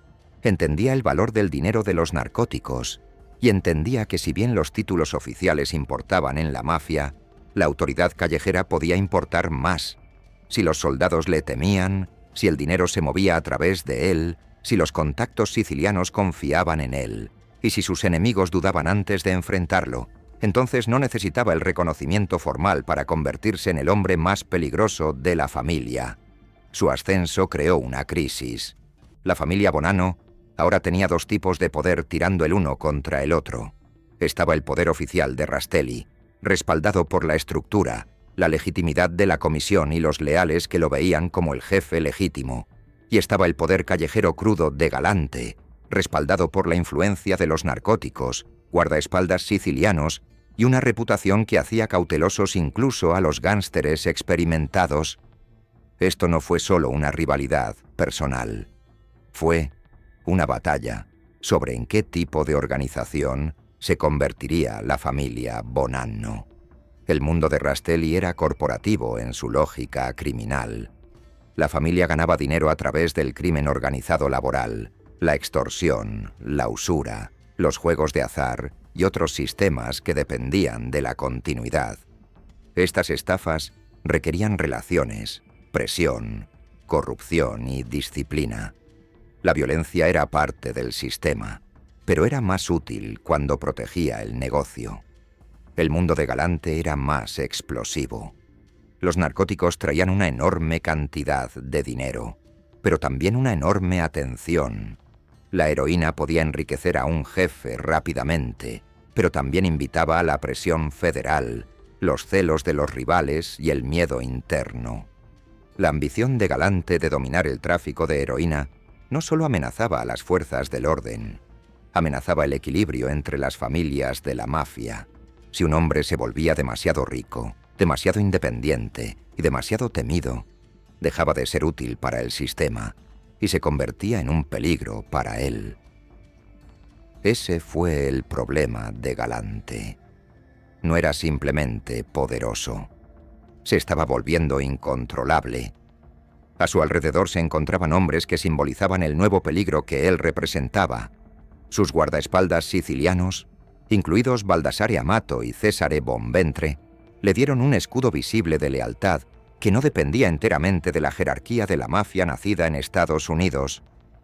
entendía el valor del dinero de los narcóticos y entendía que si bien los títulos oficiales importaban en la mafia, la autoridad callejera podía importar más. Si los soldados le temían, si el dinero se movía a través de él, si los contactos sicilianos confiaban en él, y si sus enemigos dudaban antes de enfrentarlo, entonces no necesitaba el reconocimiento formal para convertirse en el hombre más peligroso de la familia. Su ascenso creó una crisis. La familia Bonanno ahora tenía dos tipos de poder tirando el uno contra el otro. Estaba el poder oficial de Rastelli, respaldado por la estructura, la legitimidad de la comisión y los leales que lo veían como el jefe legítimo. Y estaba el poder callejero crudo de Galante, respaldado por la influencia de los narcóticos, guardaespaldas sicilianos y una reputación que hacía cautelosos incluso a los gánsteres experimentados. Esto no fue solo una rivalidad personal. Fue una batalla sobre en qué tipo de organización se convertiría la familia Bonanno. El mundo de Rastelli era corporativo en su lógica criminal. La familia ganaba dinero a través del crimen organizado laboral, la extorsión, la usura, los juegos de azar y otros sistemas que dependían de la continuidad. Estas estafas requerían relaciones, presión, corrupción y disciplina. La violencia era parte del sistema, pero era más útil cuando protegía el negocio. El mundo de Galante era más explosivo. Los narcóticos traían una enorme cantidad de dinero, pero también una enorme atención. La heroína podía enriquecer a un jefe rápidamente, pero también invitaba a la presión federal, los celos de los rivales y el miedo interno. La ambición de Galante de dominar el tráfico de heroína no solo amenazaba a las fuerzas del orden, amenazaba el equilibrio entre las familias de la mafia. Si un hombre se volvía demasiado rico, demasiado independiente y demasiado temido, dejaba de ser útil para el sistema y se convertía en un peligro para él. Ese fue el problema de Galante. No era simplemente poderoso. Se estaba volviendo incontrolable. A su alrededor se encontraban hombres que simbolizaban el nuevo peligro que él representaba. Sus guardaespaldas sicilianos, incluidos Baldassare Amato y Cesare Bonventre, le dieron un escudo visible de lealtad que no dependía enteramente de la jerarquía de la mafia nacida en Estados Unidos.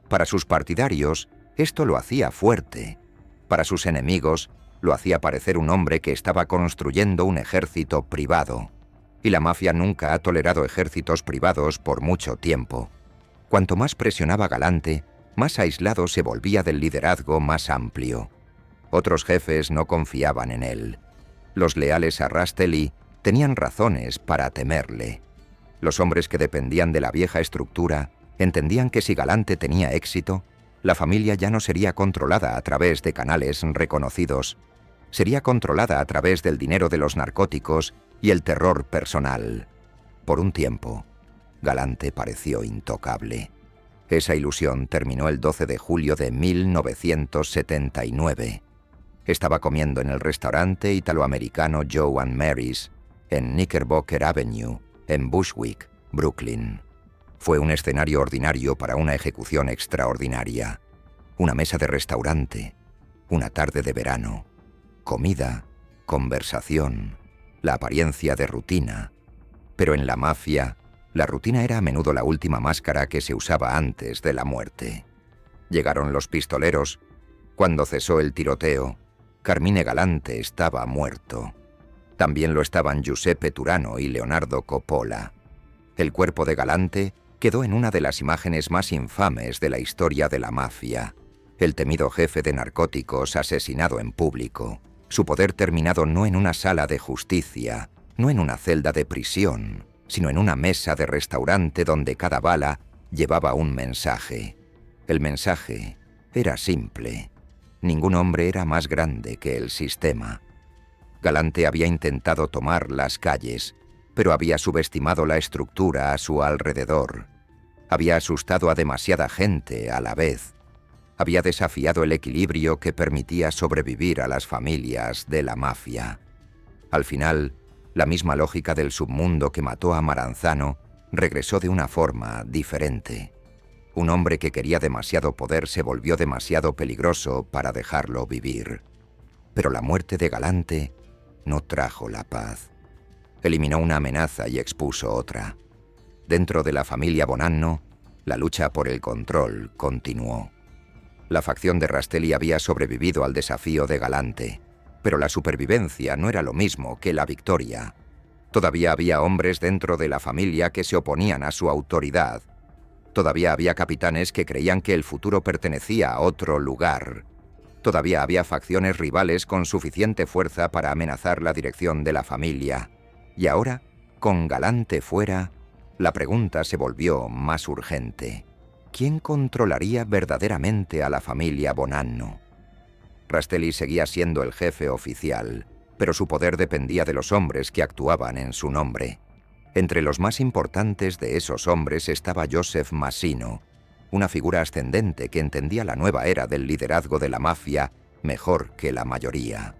Para sus partidarios, esto lo hacía fuerte. Para sus enemigos, lo hacía parecer un hombre que estaba construyendo un ejército privado. Y la mafia nunca ha tolerado ejércitos privados por mucho tiempo. Cuanto más presionaba Galante, más aislado se volvía del liderazgo más amplio. Otros jefes no confiaban en él. Los leales a Rastelli tenían razones para temerle. Los hombres que dependían de la vieja estructura entendían que si Galante tenía éxito, la familia ya no sería controlada a través de canales reconocidos, sería controlada a través del dinero de los narcóticos y el terror personal. Por un tiempo, Galante pareció intocable. Esa ilusión terminó el 12 de julio de 1979. Estaba comiendo en el restaurante italoamericano Joe and Mary's, en Knickerbocker Avenue, en Bushwick, Brooklyn. Fue un escenario ordinario para una ejecución extraordinaria. Una mesa de restaurante, una tarde de verano, comida, conversación, la apariencia de rutina. Pero en la mafia, la rutina era a menudo la última máscara que se usaba antes de la muerte. Llegaron los pistoleros. Cuando cesó el tiroteo, Carmine Galante estaba muerto. También lo estaban Giuseppe Turano y Leonardo Coppola. El cuerpo de Galante quedó en una de las imágenes más infames de la historia de la mafia. El temido jefe de narcóticos asesinado en público. Su poder terminado no en una sala de justicia, no en una celda de prisión, sino en una mesa de restaurante donde cada bala llevaba un mensaje. El mensaje era simple. Ningún hombre era más grande que el sistema. Galante había intentado tomar las calles, pero había subestimado la estructura a su alrededor. Había asustado a demasiada gente a la vez. Había desafiado el equilibrio que permitía sobrevivir a las familias de la mafia. Al final, la misma lógica del submundo que mató a Maranzano regresó de una forma diferente. Un hombre que quería demasiado poder se volvió demasiado peligroso para dejarlo vivir. Pero la muerte de Galante no trajo la paz. Eliminó una amenaza y expuso otra. Dentro de la familia Bonanno, la lucha por el control continuó. La facción de Rastelli había sobrevivido al desafío de Galante, pero la supervivencia no era lo mismo que la victoria. Todavía había hombres dentro de la familia que se oponían a su autoridad. Todavía había capitanes que creían que el futuro pertenecía a otro lugar. Todavía había facciones rivales con suficiente fuerza para amenazar la dirección de la familia. Y ahora, con Galante fuera, la pregunta se volvió más urgente. ¿Quién controlaría verdaderamente a la familia Bonanno? Rastelli seguía siendo el jefe oficial, pero su poder dependía de los hombres que actuaban en su nombre. Entre los más importantes de esos hombres estaba Joseph Massino, una figura ascendente que entendía la nueva era del liderazgo de la mafia mejor que la mayoría.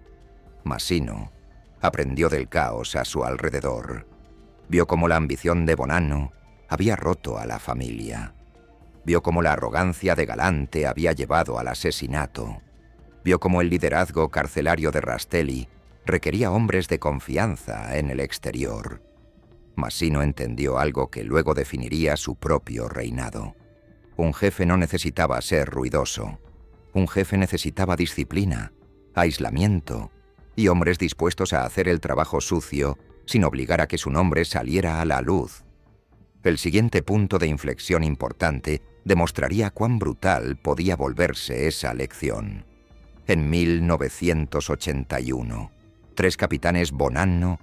Massino aprendió del caos a su alrededor. Vio cómo la ambición de Bonanno había roto a la familia. Vio cómo la arrogancia de Galante había llevado al asesinato. Vio cómo el liderazgo carcelario de Rastelli requería hombres de confianza en el exterior. Massino entendió algo que luego definiría su propio reinado. Un jefe no necesitaba ser ruidoso. Un jefe necesitaba disciplina, aislamiento y hombres dispuestos a hacer el trabajo sucio sin obligar a que su nombre saliera a la luz. El siguiente punto de inflexión importante demostraría cuán brutal podía volverse esa lección. En 1981, 3 capitanes Bonanno,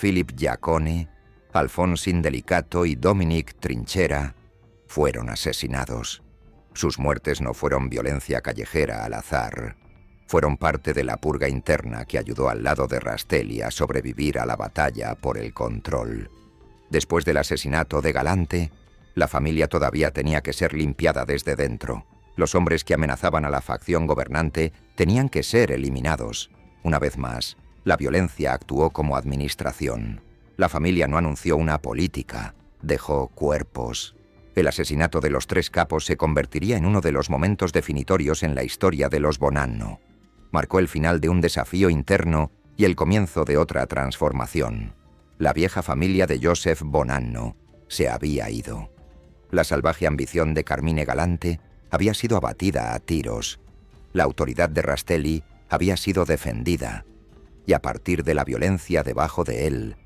Philip Giacone, Alphonse Indelicato y Dominic Trinchera fueron asesinados. Sus muertes no fueron violencia callejera al azar. Fueron parte de la purga interna que ayudó al lado de Rastelli a sobrevivir a la batalla por el control. Después del asesinato de Galante, la familia todavía tenía que ser limpiada desde dentro. Los hombres que amenazaban a la facción gobernante tenían que ser eliminados. Una vez más, la violencia actuó como administración. La familia no anunció una política, dejó cuerpos. El asesinato de los 3 capos se convertiría en uno de los momentos definitorios en la historia de los Bonanno. Marcó el final de un desafío interno y el comienzo de otra transformación. La vieja familia de Joseph Bonanno se había ido. La salvaje ambición de Carmine Galante había sido abatida a tiros. La autoridad de Rastelli había sido defendida. Y a partir de la violencia debajo de él,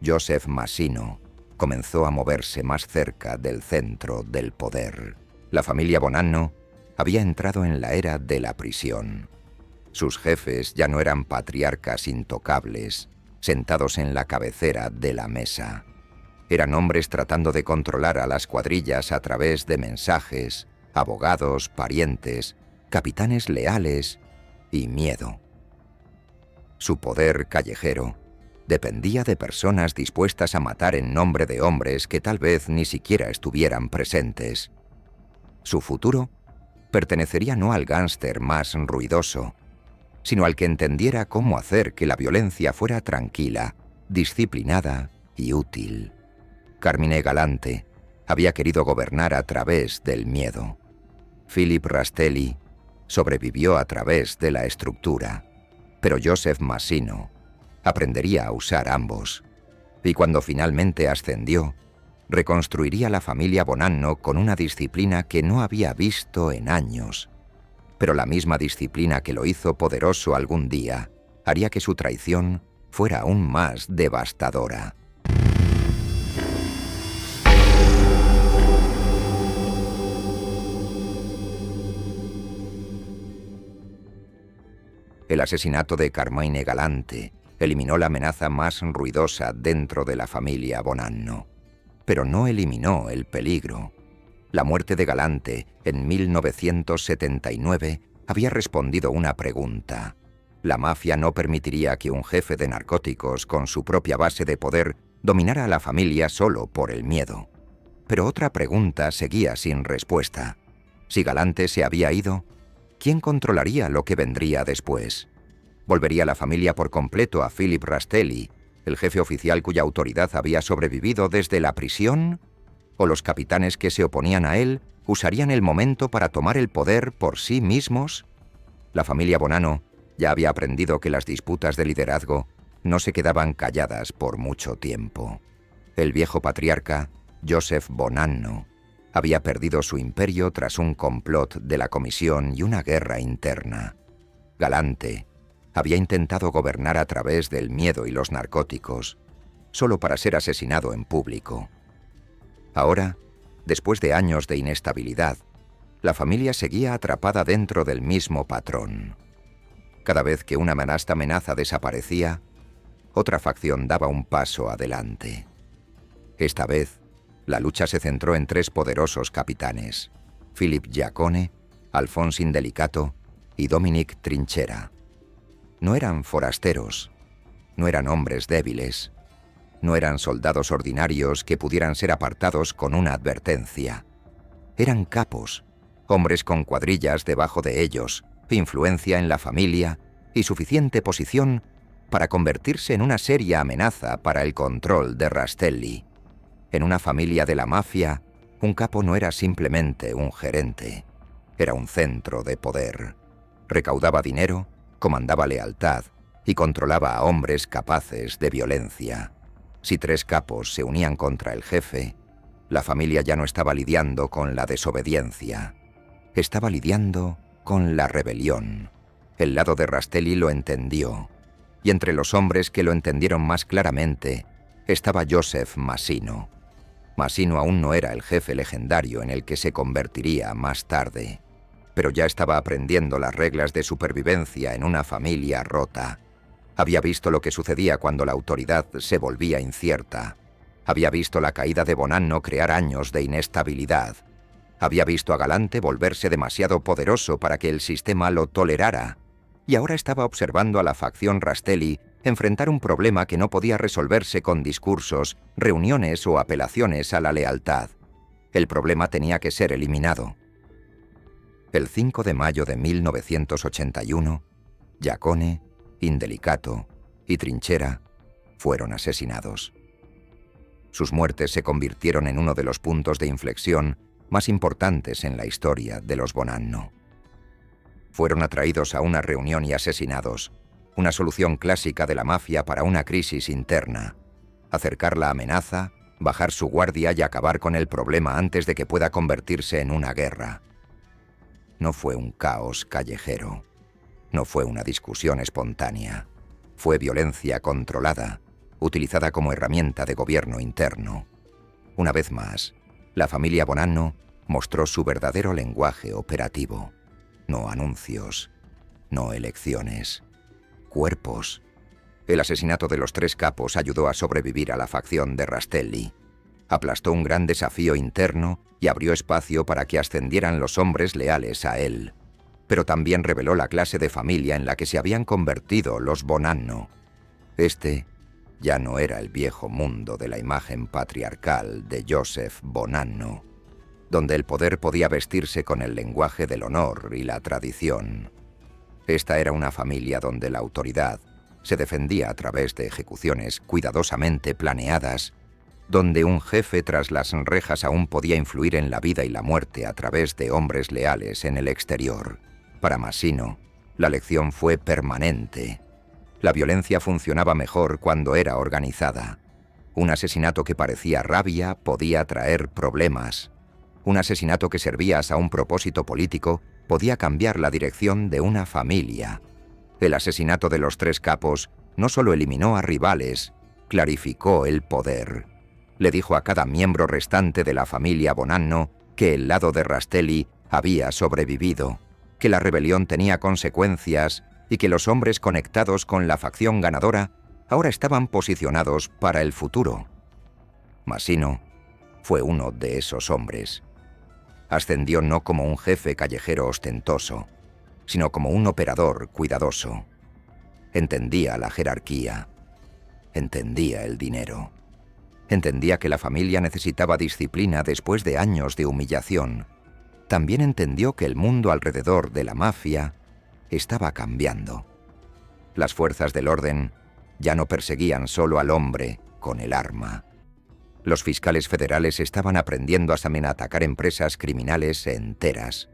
Joseph Massino comenzó a moverse más cerca del centro del poder. La familia Bonanno había entrado en la era de la prisión. Sus jefes ya no eran patriarcas intocables, sentados en la cabecera de la mesa. Eran hombres tratando de controlar a las cuadrillas a través de mensajes, abogados, parientes, capitanes leales y miedo. Su poder callejero dependía de personas dispuestas a matar en nombre de hombres que tal vez ni siquiera estuvieran presentes. Su futuro pertenecería no al gángster más ruidoso, sino al que entendiera cómo hacer que la violencia fuera tranquila, disciplinada y útil. Carmine Galante había querido gobernar a través del miedo. Philip Rastelli sobrevivió a través de la estructura, pero Joseph Massino aprendería a usar ambos, y cuando finalmente ascendió, reconstruiría la familia Bonanno con una disciplina que no había visto en años. Pero la misma disciplina que lo hizo poderoso algún día haría que su traición fuera aún más devastadora. El asesinato de Carmine Galante eliminó la amenaza más ruidosa dentro de la familia Bonanno, pero no eliminó el peligro. La muerte de Galante en 1979 había respondido una pregunta. La mafia no permitiría que un jefe de narcóticos con su propia base de poder dominara a la familia solo por el miedo. Pero otra pregunta seguía sin respuesta. Si Galante se había ido, ¿quién controlaría lo que vendría después? ¿Volvería la familia por completo a Philip Rastelli, el jefe oficial cuya autoridad había sobrevivido desde la prisión? ¿O los capitanes que se oponían a él usarían el momento para tomar el poder por sí mismos? La familia Bonanno ya había aprendido que las disputas de liderazgo no se quedaban calladas por mucho tiempo. El viejo patriarca, Joseph Bonanno, había perdido su imperio tras un complot de la comisión y una guerra interna. Galante había intentado gobernar a través del miedo y los narcóticos, solo para ser asesinado en público. Ahora, después de años de inestabilidad, la familia seguía atrapada dentro del mismo patrón. Cada vez que una amenaza desaparecía, otra facción daba un paso adelante. Esta vez, la lucha se centró en tres poderosos capitanes: Philip Giacone, Alphonse Indelicato y Dominique Trinchera. No eran forasteros, no eran hombres débiles, no eran soldados ordinarios que pudieran ser apartados con una advertencia. Eran capos, hombres con cuadrillas debajo de ellos, influencia en la familia y suficiente posición para convertirse en una seria amenaza para el control de Rastelli. En una familia de la mafia, un capo no era simplemente un gerente, era un centro de poder. Recaudaba dinero, comandaba lealtad y controlaba a hombres capaces de violencia. Si tres capos se unían contra el jefe, la familia ya no estaba lidiando con la desobediencia, estaba lidiando con la rebelión. El lado de Rastelli lo entendió, y entre los hombres que lo entendieron más claramente estaba Joseph Massino. Massino aún no era el jefe legendario en el que se convertiría más tarde, pero ya estaba aprendiendo las reglas de supervivencia en una familia rota. Había visto lo que sucedía cuando la autoridad se volvía incierta. Había visto la caída de Bonanno crear años de inestabilidad. Había visto a Galante volverse demasiado poderoso para que el sistema lo tolerara. Y ahora estaba observando a la facción Rastelli enfrentar un problema que no podía resolverse con discursos, reuniones o apelaciones a la lealtad. El problema tenía que ser eliminado. El 5 de mayo de 1981, Giacone, Indelicato y Trinchera fueron asesinados. Sus muertes se convirtieron en uno de los puntos de inflexión más importantes en la historia de los Bonanno. Fueron atraídos a una reunión y asesinados, una solución clásica de la mafia para una crisis interna: acercar la amenaza, bajar su guardia y acabar con el problema antes de que pueda convertirse en una guerra. No fue un caos callejero, no fue una discusión espontánea, fue violencia controlada, utilizada como herramienta de gobierno interno. Una vez más, la familia Bonanno mostró su verdadero lenguaje operativo: no anuncios, no elecciones, cuerpos. El asesinato de los tres capos ayudó a sobrevivir a la facción de Rastelli. Aplastó un gran desafío interno y abrió espacio para que ascendieran los hombres leales a él. Pero también reveló la clase de familia en la que se habían convertido los Bonanno. Este ya no era el viejo mundo de la imagen patriarcal de Joseph Bonanno, donde el poder podía vestirse con el lenguaje del honor y la tradición. Esta era una familia donde la autoridad se defendía a través de ejecuciones cuidadosamente planeadas, donde un jefe tras las rejas aún podía influir en la vida y la muerte a través de hombres leales en el exterior. Para Massino, la lección fue permanente. La violencia funcionaba mejor cuando era organizada. Un asesinato que parecía rabia podía traer problemas. Un asesinato que servía a un propósito político podía cambiar la dirección de una familia. El asesinato de los tres capos no solo eliminó a rivales, clarificó el poder. Le dijo a cada miembro restante de la familia Bonanno que el lado de Rastelli había sobrevivido, que la rebelión tenía consecuencias y que los hombres conectados con la facción ganadora ahora estaban posicionados para el futuro. Massino fue uno de esos hombres. Ascendió no como un jefe callejero ostentoso, sino como un operador cuidadoso. Entendía la jerarquía. Entendía el dinero. Entendía que la familia necesitaba disciplina después de años de humillación. También entendió que el mundo alrededor de la mafia estaba cambiando. Las fuerzas del orden ya no perseguían solo al hombre con el arma. Los fiscales federales estaban aprendiendo a atacar empresas criminales enteras.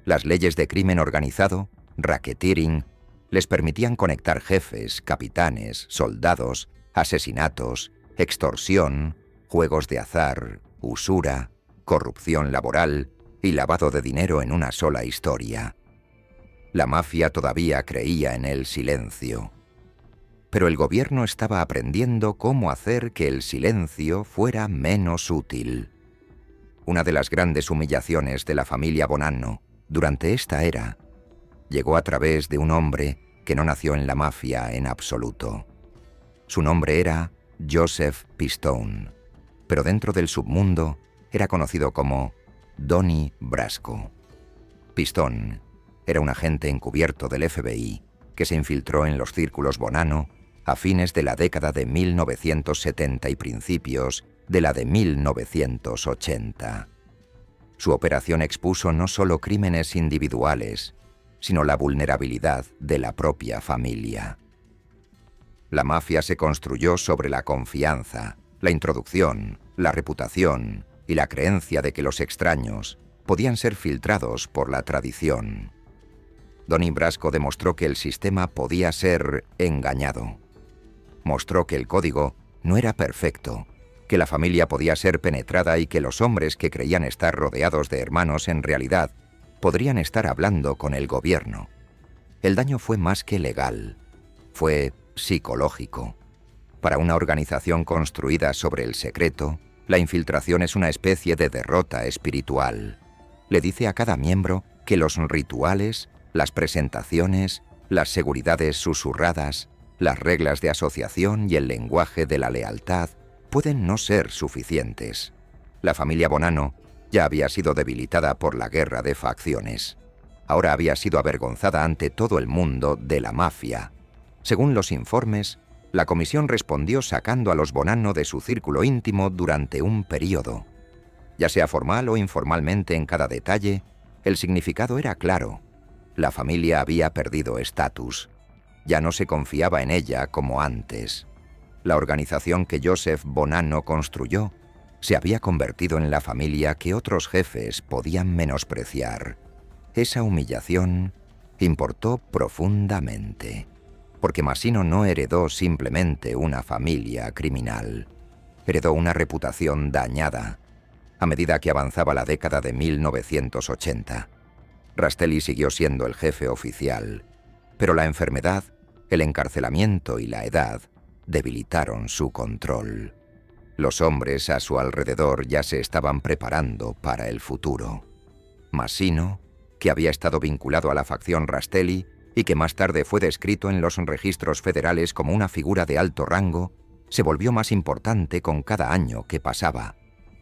Las leyes de crimen organizado, racketeering, les permitían conectar jefes, capitanes, soldados, asesinatos, extorsión, juegos de azar, usura, corrupción laboral y lavado de dinero en una sola historia. La mafia todavía creía en el silencio. Pero el gobierno estaba aprendiendo cómo hacer que el silencio fuera menos útil. Una de las grandes humillaciones de la familia Bonanno durante esta era llegó a través de un hombre que no nació en la mafia en absoluto. Su nombre era Joseph Pistone, pero dentro del submundo era conocido como Donnie Brasco. Pistone era un agente encubierto del FBI que se infiltró en los círculos Bonanno a fines de la década de 1970 y principios de la de 1980. Su operación expuso no solo crímenes individuales, sino la vulnerabilidad de la propia familia. La mafia se construyó sobre la confianza, la introducción, la reputación y la creencia de que los extraños podían ser filtrados por la tradición. Donnie Brasco demostró que el sistema podía ser engañado. Mostró que el código no era perfecto, que la familia podía ser penetrada y que los hombres que creían estar rodeados de hermanos en realidad podrían estar hablando con el gobierno. El daño fue más que legal, fue psicológico. Para una organización construida sobre el secreto, la infiltración es una especie de derrota espiritual. Le dice a cada miembro que los rituales, las presentaciones, las seguridades susurradas, las reglas de asociación y el lenguaje de la lealtad pueden no ser suficientes. La familia Bonanno ya había sido debilitada por la guerra de facciones. Ahora había sido avergonzada ante todo el mundo de la mafia. Según los informes, la comisión respondió sacando a los Bonanno de su círculo íntimo durante un periodo. Ya sea formal o informalmente en cada detalle, el significado era claro. La familia había perdido estatus. Ya no se confiaba en ella como antes. La organización que Joseph Bonanno construyó se había convertido en la familia que otros jefes podían menospreciar. Esa humillación importó profundamente, porque Massino no heredó simplemente una familia criminal. Heredó una reputación dañada a medida que avanzaba la década de 1980. Rastelli siguió siendo el jefe oficial, pero la enfermedad, el encarcelamiento y la edad debilitaron su control. Los hombres a su alrededor ya se estaban preparando para el futuro. Massino, que había estado vinculado a la facción Rastelli y que más tarde fue descrito en los registros federales como una figura de alto rango, se volvió más importante con cada año que pasaba.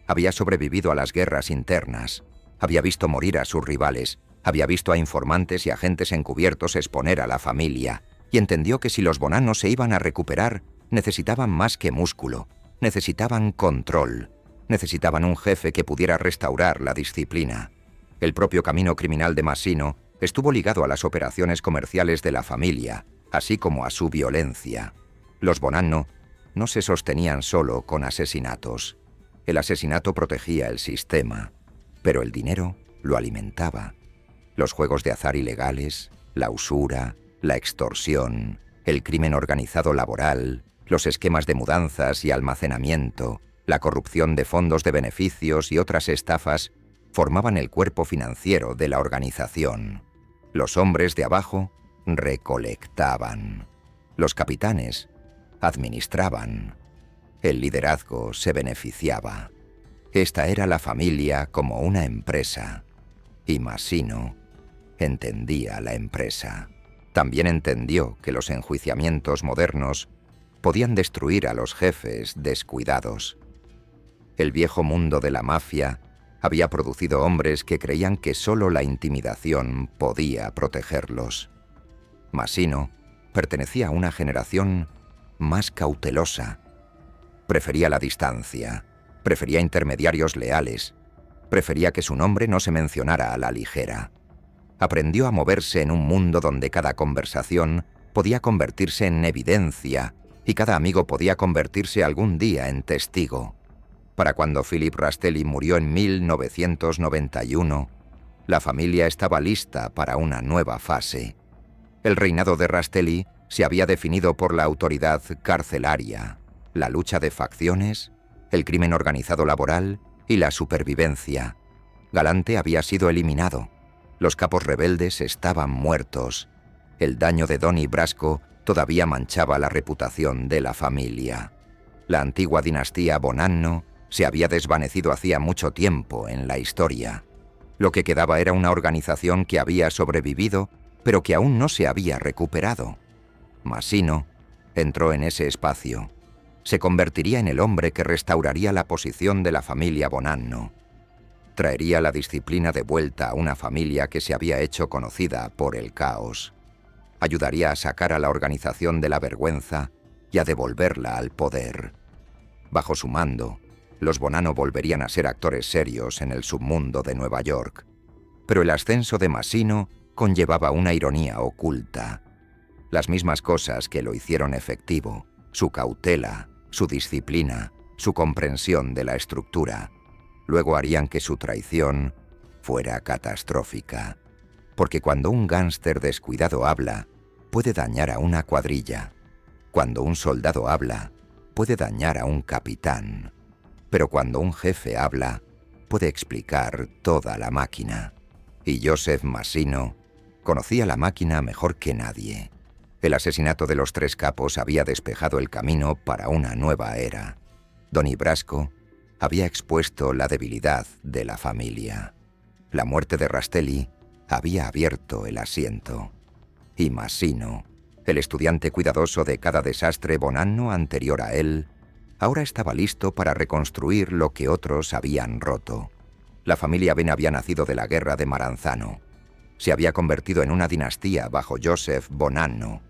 Había sobrevivido a las guerras internas, había visto morir a sus rivales, había visto a informantes y agentes encubiertos exponer a la familia, y entendió que si los Bonanno se iban a recuperar, necesitaban más que músculo, necesitaban control, necesitaban un jefe que pudiera restaurar la disciplina. El propio camino criminal de Massino estuvo ligado a las operaciones comerciales de la familia, así como a su violencia. Los Bonanno no se sostenían solo con asesinatos. El asesinato protegía el sistema, pero el dinero lo alimentaba. Los juegos de azar ilegales, la usura, la extorsión, el crimen organizado laboral, los esquemas de mudanzas y almacenamiento, la corrupción de fondos de beneficios y otras estafas formaban el cuerpo financiero de la organización. Los hombres de abajo recolectaban. Los capitanes administraban. El liderazgo se beneficiaba. Esta era la familia como una empresa. Y Massino entendía la empresa. También entendió que los enjuiciamientos modernos podían destruir a los jefes descuidados. El viejo mundo de la mafia había producido hombres que creían que solo la intimidación podía protegerlos. Massino pertenecía a una generación más cautelosa. Prefería la distancia, prefería intermediarios leales, prefería que su nombre no se mencionara a la ligera. Aprendió a moverse en un mundo donde cada conversación podía convertirse en evidencia y cada amigo podía convertirse algún día en testigo. Para cuando Philip Rastelli murió en 1991, la familia estaba lista para una nueva fase. El reinado de Rastelli se había definido por la autoridad carcelaria, la lucha de facciones, el crimen organizado laboral y la supervivencia. Galante había sido eliminado. Los capos rebeldes estaban muertos. El daño de Donnie Brasco todavía manchaba la reputación de la familia. La antigua dinastía Bonanno se había desvanecido hacía mucho tiempo en la historia. Lo que quedaba era una organización que había sobrevivido, pero que aún no se había recuperado. Massino entró en ese espacio. Se convertiría en el hombre que restauraría la posición de la familia Bonanno. Traería la disciplina de vuelta a una familia que se había hecho conocida por el caos. Ayudaría a sacar a la organización de la vergüenza y a devolverla al poder. Bajo su mando, los Bonanno volverían a ser actores serios en el submundo de Nueva York. Pero el ascenso de Massino conllevaba una ironía oculta. Las mismas cosas que lo hicieron efectivo, su cautela, su disciplina, su comprensión de la estructura, luego harían que su traición fuera catastrófica. Porque cuando un gángster descuidado habla, puede dañar a una cuadrilla. Cuando un soldado habla, puede dañar a un capitán. Pero cuando un jefe habla, puede explicar toda la máquina. Y Joseph Massino conocía la máquina mejor que nadie. El asesinato de los 3 capos había despejado el camino para una nueva era. Donnie Brasco había expuesto la debilidad de la familia. La muerte de Rastelli había abierto el asiento. Y Massino, el estudiante cuidadoso de cada desastre Bonanno anterior a él, ahora estaba listo para reconstruir lo que otros habían roto. La familia Ben había nacido de la guerra de Maranzano. Se había convertido en una dinastía bajo Joseph Bonanno.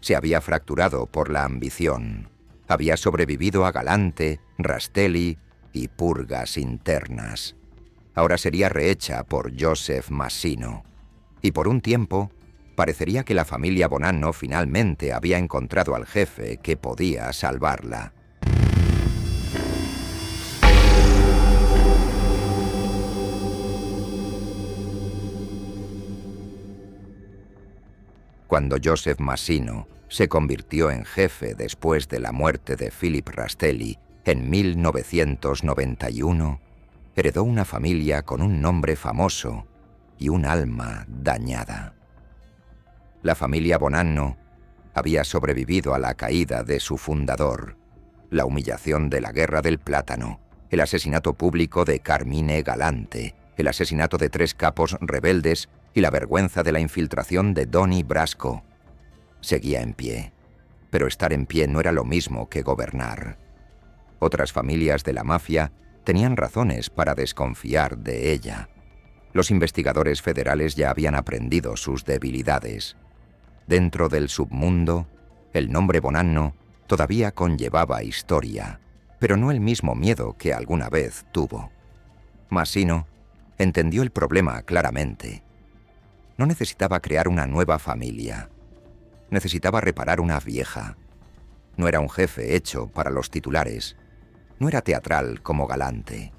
Se había fracturado por la ambición. Había sobrevivido a Galante, Rastelli y purgas internas. Ahora sería rehecha por Joseph Massino. Y por un tiempo, parecería que la familia Bonanno finalmente había encontrado al jefe que podía salvarla. Cuando Joseph Massino se convirtió en jefe después de la muerte de Philip Rastelli en 1991, heredó una familia con un nombre famoso y un alma dañada. La familia Bonanno había sobrevivido a la caída de su fundador, la humillación de la Guerra del Plátano, el asesinato público de Carmine Galante, el asesinato de 3 capos rebeldes y la vergüenza de la infiltración de Donnie Brasco. Seguía en pie, pero estar en pie no era lo mismo que gobernar. Otras familias de la mafia tenían razones para desconfiar de ella. Los investigadores federales ya habían aprendido sus debilidades. Dentro del submundo, el nombre Bonanno todavía conllevaba historia, pero no el mismo miedo que alguna vez tuvo. Massino entendió el problema claramente. No necesitaba crear una nueva familia. Necesitaba reparar una vieja. No era un jefe hecho para los titulares. No era teatral como Galante.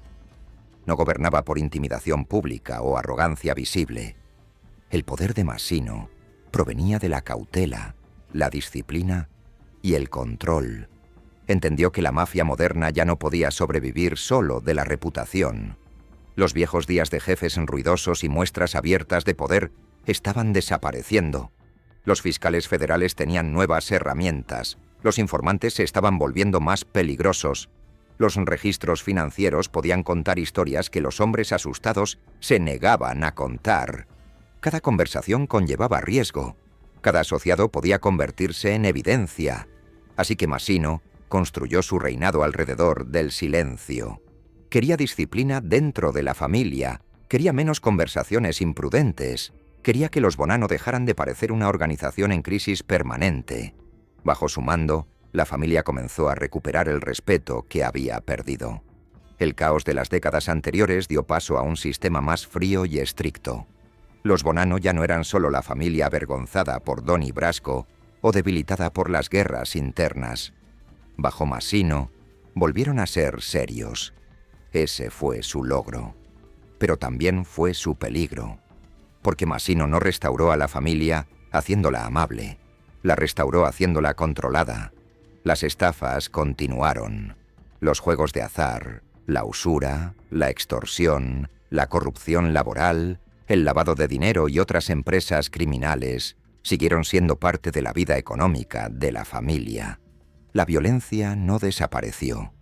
No gobernaba por intimidación pública o arrogancia visible. El poder de Massino provenía de la cautela, la disciplina y el control. Entendió que la mafia moderna ya no podía sobrevivir solo de la reputación. Los viejos días de jefes ruidosos y muestras abiertas de poder estaban desapareciendo. Los fiscales federales tenían nuevas herramientas. Los informantes se estaban volviendo más peligrosos. Los registros financieros podían contar historias que los hombres asustados se negaban a contar. Cada conversación conllevaba riesgo. Cada asociado podía convertirse en evidencia. Así que Massino construyó su reinado alrededor del silencio. Quería disciplina dentro de la familia. Quería menos conversaciones imprudentes. Quería que los Bonanno dejaran de parecer una organización en crisis permanente. Bajo su mando, la familia comenzó a recuperar el respeto que había perdido. El caos de las décadas anteriores dio paso a un sistema más frío y estricto. Los Bonanno ya no eran solo la familia avergonzada por Don Brasco o debilitada por las guerras internas. Bajo Massino, volvieron a ser serios. Ese fue su logro. Pero también fue su peligro. Porque Massino no restauró a la familia haciéndola amable. La restauró haciéndola controlada. Las estafas continuaron. Los juegos de azar, la usura, la extorsión, la corrupción laboral, el lavado de dinero y otras empresas criminales siguieron siendo parte de la vida económica de la familia. La violencia no desapareció.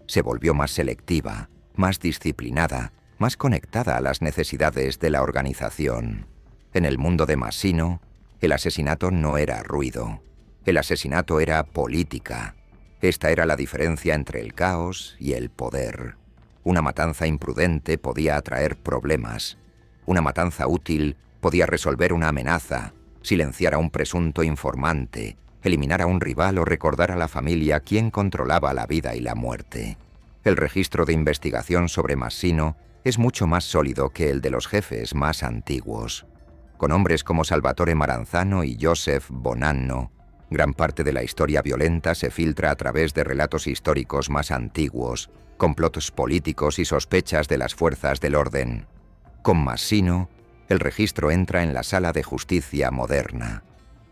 Se volvió más selectiva, más disciplinada, más conectada a las necesidades de la organización. En el mundo de Massino, el asesinato no era ruido. El asesinato era política. Esta era la diferencia entre el caos y el poder. Una matanza imprudente podía atraer problemas. Una matanza útil podía resolver una amenaza, silenciar a un presunto informante, eliminar a un rival o recordar a la familia quién controlaba la vida y la muerte. El registro de investigación sobre Massino es mucho más sólido que el de los jefes más antiguos. Con hombres como Salvatore Maranzano y Joseph Bonanno, gran parte de la historia violenta se filtra a través de relatos históricos más antiguos, complots políticos y sospechas de las fuerzas del orden. Con Massino, el registro entra en la sala de justicia moderna.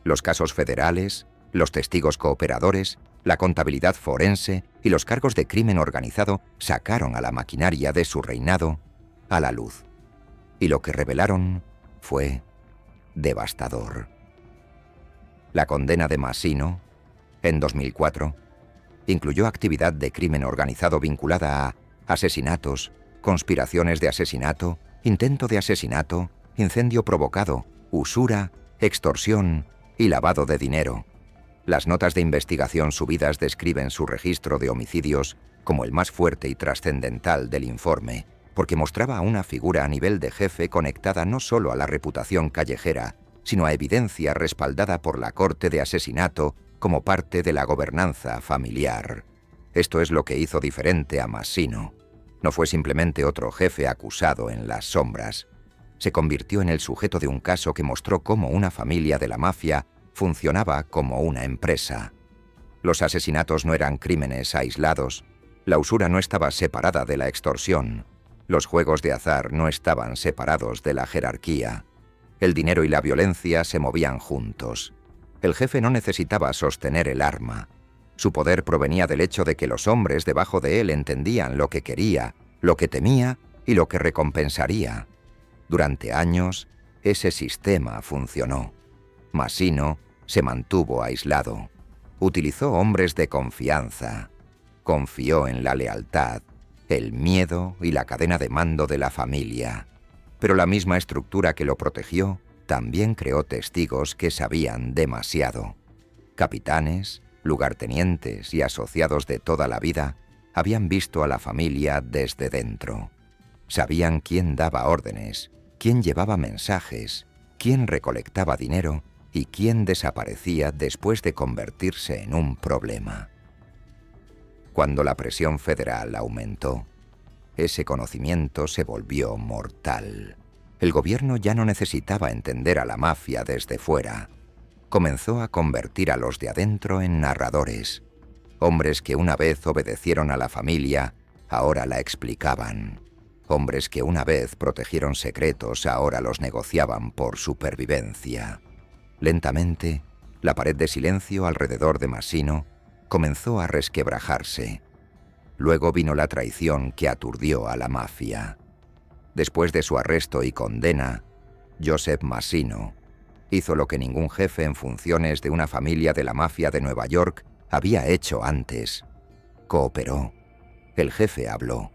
Los casos federales, los testigos cooperadores, la contabilidad forense y los cargos de crimen organizado sacaron a la maquinaria de su reinado a la luz. Y lo que revelaron fue devastador. La condena de Massino, en 2004, incluyó actividad de crimen organizado vinculada a asesinatos, conspiraciones de asesinato, intento de asesinato, incendio provocado, usura, extorsión y lavado de dinero. Las notas de investigación subidas describen su registro de homicidios como el más fuerte y trascendental del informe, porque mostraba a una figura a nivel de jefe conectada no solo a la reputación callejera, sino a evidencia respaldada por la corte de asesinato como parte de la gobernanza familiar. Esto es lo que hizo diferente a Massino. No fue simplemente otro jefe acusado en las sombras. Se convirtió en el sujeto de un caso que mostró cómo una familia de la mafia funcionaba como una empresa. Los asesinatos no eran crímenes aislados. La usura no estaba separada de la extorsión. Los juegos de azar no estaban separados de la jerarquía. El dinero y la violencia se movían juntos. El jefe no necesitaba sostener el arma. Su poder provenía del hecho de que los hombres debajo de él entendían lo que quería, lo que temía y lo que recompensaría. Durante años, ese sistema funcionó. Massino se mantuvo aislado. Utilizó hombres de confianza. Confió en la lealtad, el miedo y la cadena de mando de la familia. Pero la misma estructura que lo protegió también creó testigos que sabían demasiado. Capitanes, lugartenientes y asociados de toda la vida habían visto a la familia desde dentro. Sabían quién daba órdenes, quién llevaba mensajes, quién recolectaba dinero y quién desaparecía después de convertirse en un problema. Cuando la presión federal aumentó, ese conocimiento se volvió mortal. El gobierno ya no necesitaba entender a la mafia desde fuera. Comenzó a convertir a los de adentro en narradores. Hombres que una vez obedecieron a la familia, ahora la explicaban. Hombres que una vez protegieron secretos, ahora los negociaban por supervivencia. Lentamente, la pared de silencio alrededor de Massino comenzó a resquebrajarse. Luego vino la traición que aturdió a la mafia. Después de su arresto y condena, Joseph Massino hizo lo que ningún jefe en funciones de una familia de la mafia de Nueva York había hecho antes. Cooperó. El jefe habló.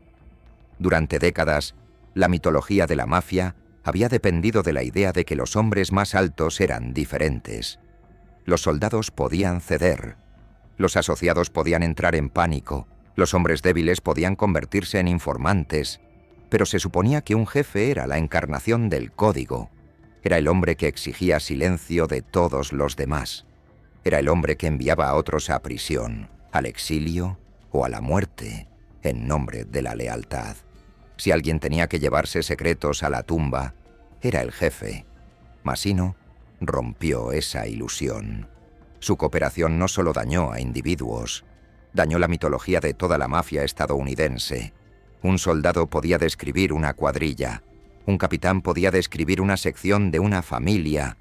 Durante décadas, la mitología de la mafia había dependido de la idea de que los hombres más altos eran diferentes. Los soldados podían ceder. Los asociados podían entrar en pánico. Los hombres débiles podían convertirse en informantes. Pero se suponía que un jefe era la encarnación del código. Era el hombre que exigía silencio de todos los demás. Era el hombre que enviaba a otros a prisión, al exilio o a la muerte, en nombre de la lealtad. Si alguien tenía que llevarse secretos a la tumba, era el jefe. Massino rompió esa ilusión. Su cooperación no solo dañó a individuos, dañó la mitología de toda la mafia estadounidense. Un soldado podía describir una cuadrilla, un capitán podía describir una sección de una familia,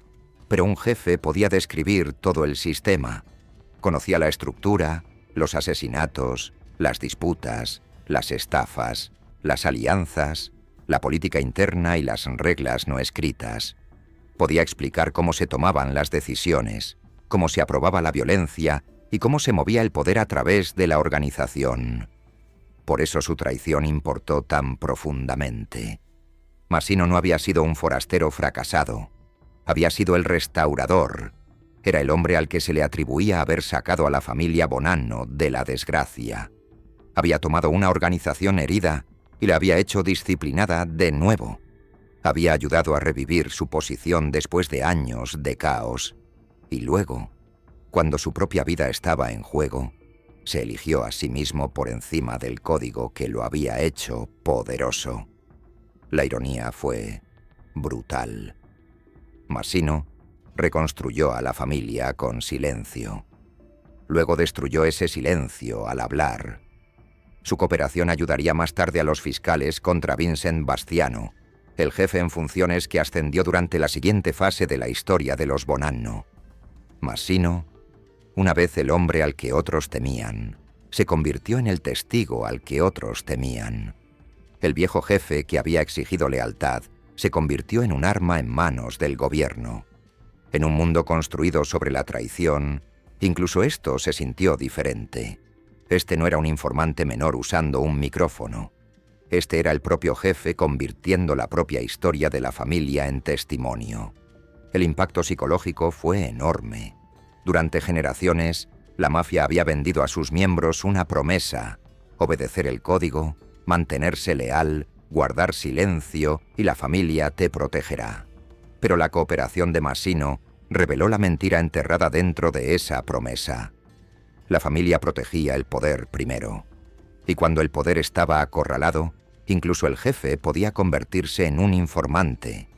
pero un jefe podía describir todo el sistema. Conocía la estructura, los asesinatos, las disputas, las estafas, las alianzas, la política interna y las reglas no escritas. Podía explicar cómo se tomaban las decisiones, cómo se aprobaba la violencia y cómo se movía el poder a través de la organización. Por eso su traición importó tan profundamente. Massino no había sido un forastero fracasado. Había sido el restaurador. Era el hombre al que se le atribuía haber sacado a la familia Bonanno de la desgracia. Había tomado una organización herida y la había hecho disciplinada de nuevo. Había ayudado a revivir su posición después de años de caos. Y luego, cuando su propia vida estaba en juego, se eligió a sí mismo por encima del código que lo había hecho poderoso. La ironía fue brutal. Massino reconstruyó a la familia con silencio. Luego destruyó ese silencio al hablar. Su cooperación ayudaría más tarde a los fiscales contra Vincent Bastiano, el jefe en funciones que ascendió durante la siguiente fase de la historia de los Bonanno. Massino, una vez el hombre al que otros temían, se convirtió en el testigo al que otros temían. El viejo jefe que había exigido lealtad se convirtió en un arma en manos del gobierno. En un mundo construido sobre la traición, incluso esto se sintió diferente. Este no era un informante menor usando un micrófono. Este era el propio jefe convirtiendo la propia historia de la familia en testimonio. El impacto psicológico fue enorme. Durante generaciones, la mafia había vendido a sus miembros una promesa: obedecer el código, mantenerse leal, guardar silencio y la familia te protegerá. Pero la cooperación de Massino reveló la mentira enterrada dentro de esa promesa. La familia protegía el poder primero. Y cuando el poder estaba acorralado, incluso el jefe podía convertirse en un informante.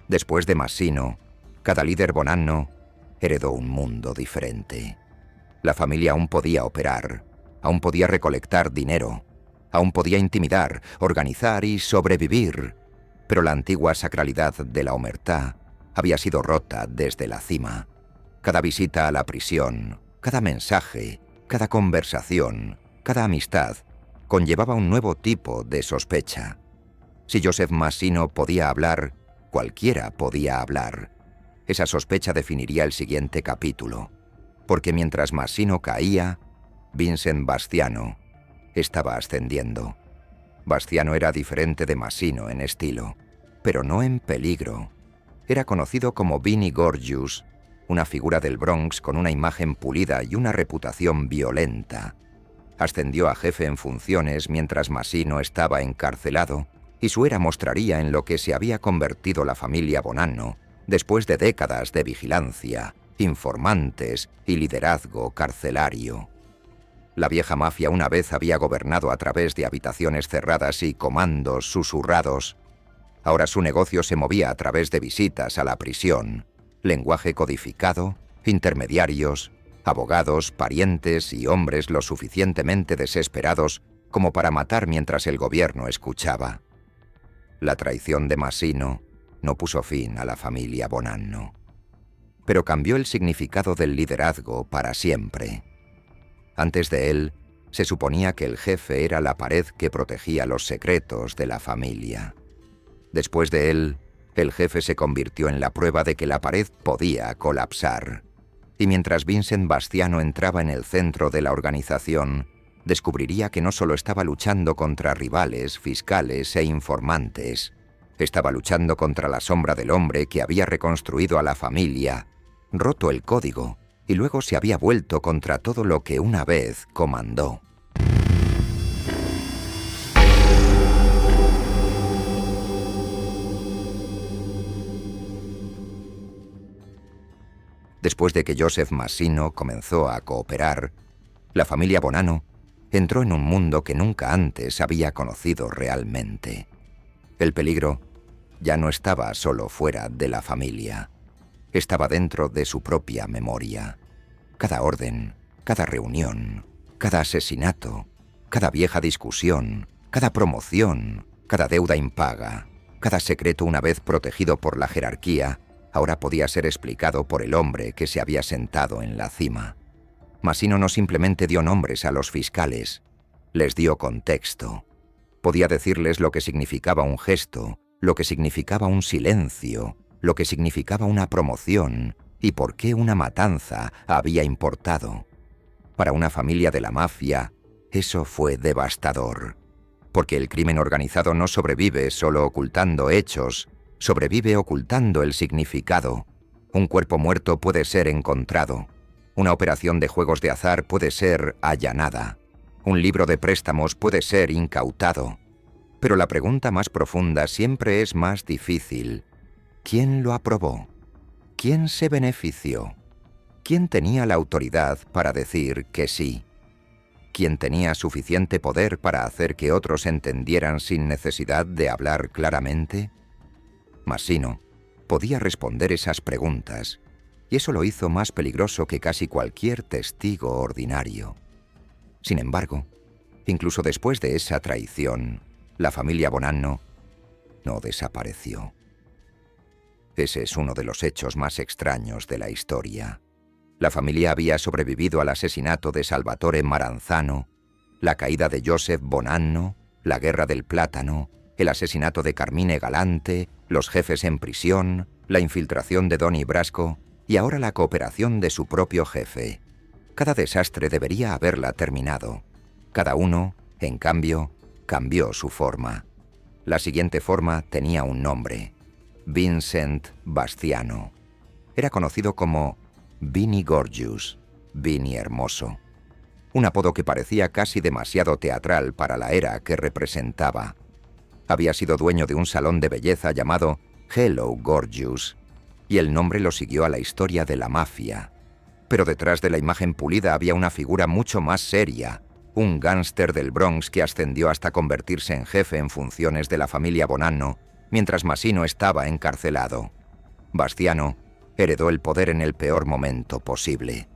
Después de Massino, cada líder Bonanno heredó un mundo diferente. La familia aún podía operar, aún podía recolectar dinero, aún podía intimidar, organizar y sobrevivir, pero la antigua sacralidad de la omertá había sido rota desde la cima. Cada visita a la prisión, cada mensaje, cada conversación, cada amistad conllevaba un nuevo tipo de sospecha. Si Joseph Massino podía hablar, cualquiera podía hablar. Esa sospecha definiría el siguiente capítulo, porque mientras Massino caía, Vincent Bastiano estaba ascendiendo. Bastiano era diferente de Massino en estilo, pero no en peligro. Era conocido como Vinnie Gorgeous, una figura del Bronx con una imagen pulida y una reputación violenta. Ascendió a jefe en funciones mientras Massino estaba encarcelado, y su era mostraría en lo que se había convertido la familia Bonanno después de décadas de vigilancia, informantes y liderazgo carcelario. La vieja mafia una vez había gobernado a través de habitaciones cerradas y comandos susurrados. Ahora su negocio se movía a través de visitas a la prisión, lenguaje codificado, intermediarios, abogados, parientes y hombres lo suficientemente desesperados como para matar mientras el gobierno escuchaba. La traición de Massino no puso fin a la familia Bonanno, pero cambió el significado del liderazgo para siempre. Antes de él, se suponía que el jefe era la pared que protegía los secretos de la familia. Después de él, el jefe se convirtió en la prueba de que la pared podía colapsar. Y mientras Vincent Bastiano entraba en el centro de la organización, descubriría que no solo estaba luchando contra rivales, fiscales e informantes, estaba luchando contra la sombra del hombre que había reconstruido a la familia, roto el código, y luego se había vuelto contra todo lo que una vez comandó. Después de que Joseph Massino comenzó a cooperar, la familia Bonanno entró en un mundo que nunca antes había conocido realmente. El peligro ya no estaba solo fuera de la familia, estaba dentro de su propia memoria. Cada orden, cada reunión, cada asesinato, cada vieja discusión, cada promoción, cada deuda impaga, cada secreto una vez protegido por la jerarquía, ahora podía ser explicado por el hombre que se había sentado en la cima. Massino no simplemente dio nombres a los fiscales, les dio contexto. Podía decirles lo que significaba un gesto, lo que significaba un silencio, lo que significaba una promoción y por qué una matanza había importado. Para una familia de la mafia, eso fue devastador, porque el crimen organizado no sobrevive solo ocultando hechos, sobrevive ocultando el significado. Un cuerpo muerto puede ser encontrado. Una operación de juegos de azar puede ser allanada. Un libro de préstamos puede ser incautado. Pero la pregunta más profunda siempre es más difícil. ¿Quién lo aprobó? ¿Quién se benefició? ¿Quién tenía la autoridad para decir que sí? ¿Quién tenía suficiente poder para hacer que otros entendieran sin necesidad de hablar claramente? Massino podía responder esas preguntas, y eso lo hizo más peligroso que casi cualquier testigo ordinario. Sin embargo, incluso después de esa traición, la familia Bonanno no desapareció. Ese es uno de los hechos más extraños de la historia. La familia había sobrevivido al asesinato de Salvatore Maranzano, la caída de Joseph Bonanno, la guerra del plátano, el asesinato de Carmine Galante, los jefes en prisión, la infiltración de Donny Brasco y ahora la cooperación de su propio jefe. Cada desastre debería haberla terminado. Cada uno, en cambio, cambió su forma. La siguiente forma tenía un nombre: Vincent Bastiano. Era conocido como Vinnie Gorgeous, Vinnie Hermoso. Un apodo que parecía casi demasiado teatral para la era que representaba. Había sido dueño de un salón de belleza llamado Hello Gorgeous, y el nombre lo siguió a la historia de la mafia. Pero detrás de la imagen pulida había una figura mucho más seria, un gángster del Bronx que ascendió hasta convertirse en jefe en funciones de la familia Bonanno, mientras Massino estaba encarcelado. Bastiano heredó el poder en el peor momento posible.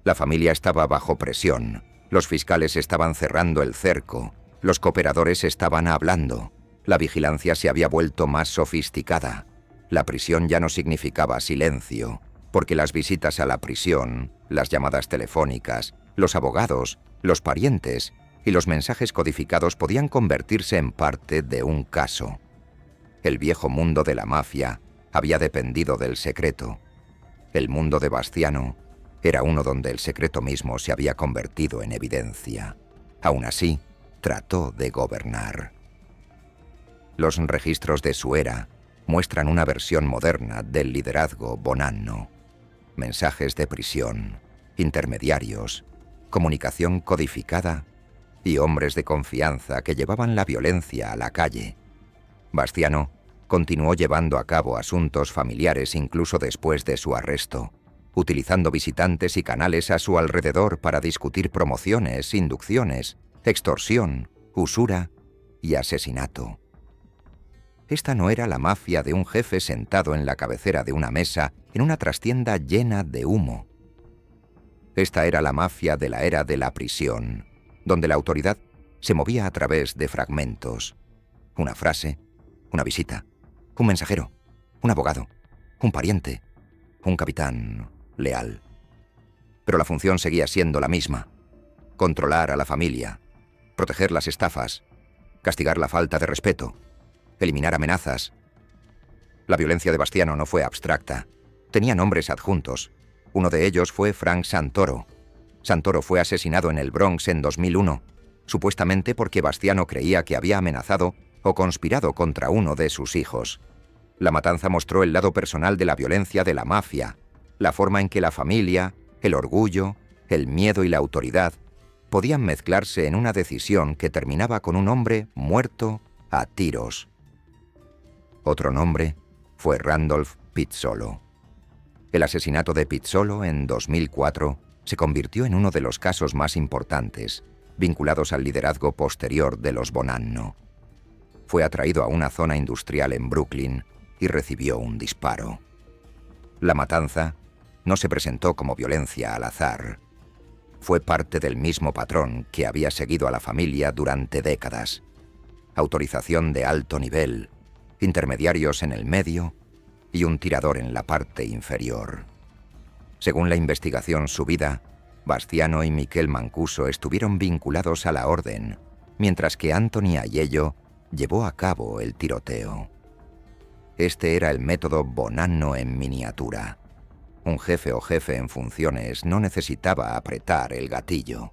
La familia estaba bajo presión, los fiscales estaban cerrando el cerco, los cooperadores estaban hablando, la vigilancia se había vuelto más sofisticada. La prisión ya no significaba silencio, porque las visitas a la prisión, las llamadas telefónicas, los abogados, los parientes y los mensajes codificados podían convertirse en parte de un caso. El viejo mundo de la mafia había dependido del secreto. El mundo de Bastiano era uno donde el secreto mismo se había convertido en evidencia. Aún así, trató de gobernar. Los registros de su era muestran una versión moderna del liderazgo Bonanno. Mensajes de prisión, intermediarios, comunicación codificada y hombres de confianza que llevaban la violencia a la calle. Bastiano continuó llevando a cabo asuntos familiares incluso después de su arresto, utilizando visitantes y canales a su alrededor para discutir promociones, inducciones, extorsión, usura y asesinato. Esta no era la mafia de un jefe sentado en la cabecera de una mesa en una trastienda llena de humo. Esta era la mafia de la era de la prisión, donde la autoridad se movía a través de fragmentos. Una frase, una visita, un mensajero, un abogado, un pariente, un capitán leal. Pero la función seguía siendo la misma: controlar a la familia, proteger las estafas, castigar la falta de respeto, eliminar amenazas. La violencia de Bastiano no fue abstracta, tenía nombres adjuntos. Uno de ellos fue Frank Santoro. Santoro fue asesinado en el Bronx en 2001, supuestamente porque Bastiano creía que había amenazado o conspirado contra uno de sus hijos. La matanza mostró el lado personal de la violencia de la mafia, la forma en que la familia, el orgullo, el miedo y la autoridad podían mezclarse en una decisión que terminaba con un hombre muerto a tiros. Otro nombre fue Randolph Pizzolo. El asesinato de Pizzolo en 2004 se convirtió en uno de los casos más importantes, vinculados al liderazgo posterior de los Bonanno. Fue atraído a una zona industrial en Brooklyn y recibió un disparo. La matanza no se presentó como violencia al azar. Fue parte del mismo patrón que había seguido a la familia durante décadas. Autorización de alto nivel, intermediarios en el medio y un tirador en la parte inferior. Según la investigación subida, Bastiano y Miquel Mancuso estuvieron vinculados a la orden, mientras que Anthony Aiello llevó a cabo el tiroteo. Este era el método Bonanno en miniatura. Un jefe o jefe en funciones no necesitaba apretar el gatillo.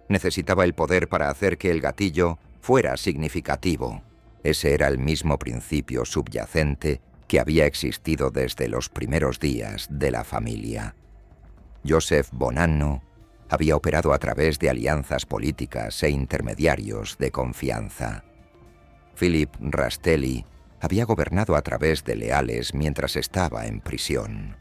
Necesitaba el poder para hacer que el gatillo fuera significativo. Ese era el mismo principio subyacente que había existido desde los primeros días de la familia. Joseph Bonanno había operado a través de alianzas políticas e intermediarios de confianza. Philip Rastelli había gobernado a través de leales mientras estaba en prisión.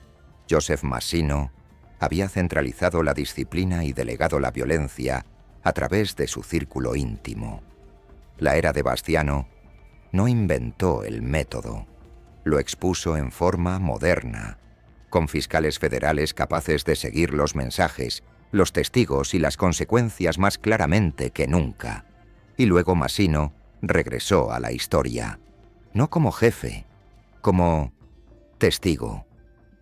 Joseph Massino había centralizado la disciplina y delegado la violencia a través de su círculo íntimo. La era de Bastiano no inventó el método, lo expuso en forma moderna, con fiscales federales capaces de seguir los mensajes, los testigos y las consecuencias más claramente que nunca. Y luego Massino regresó a la historia, no como jefe, como testigo.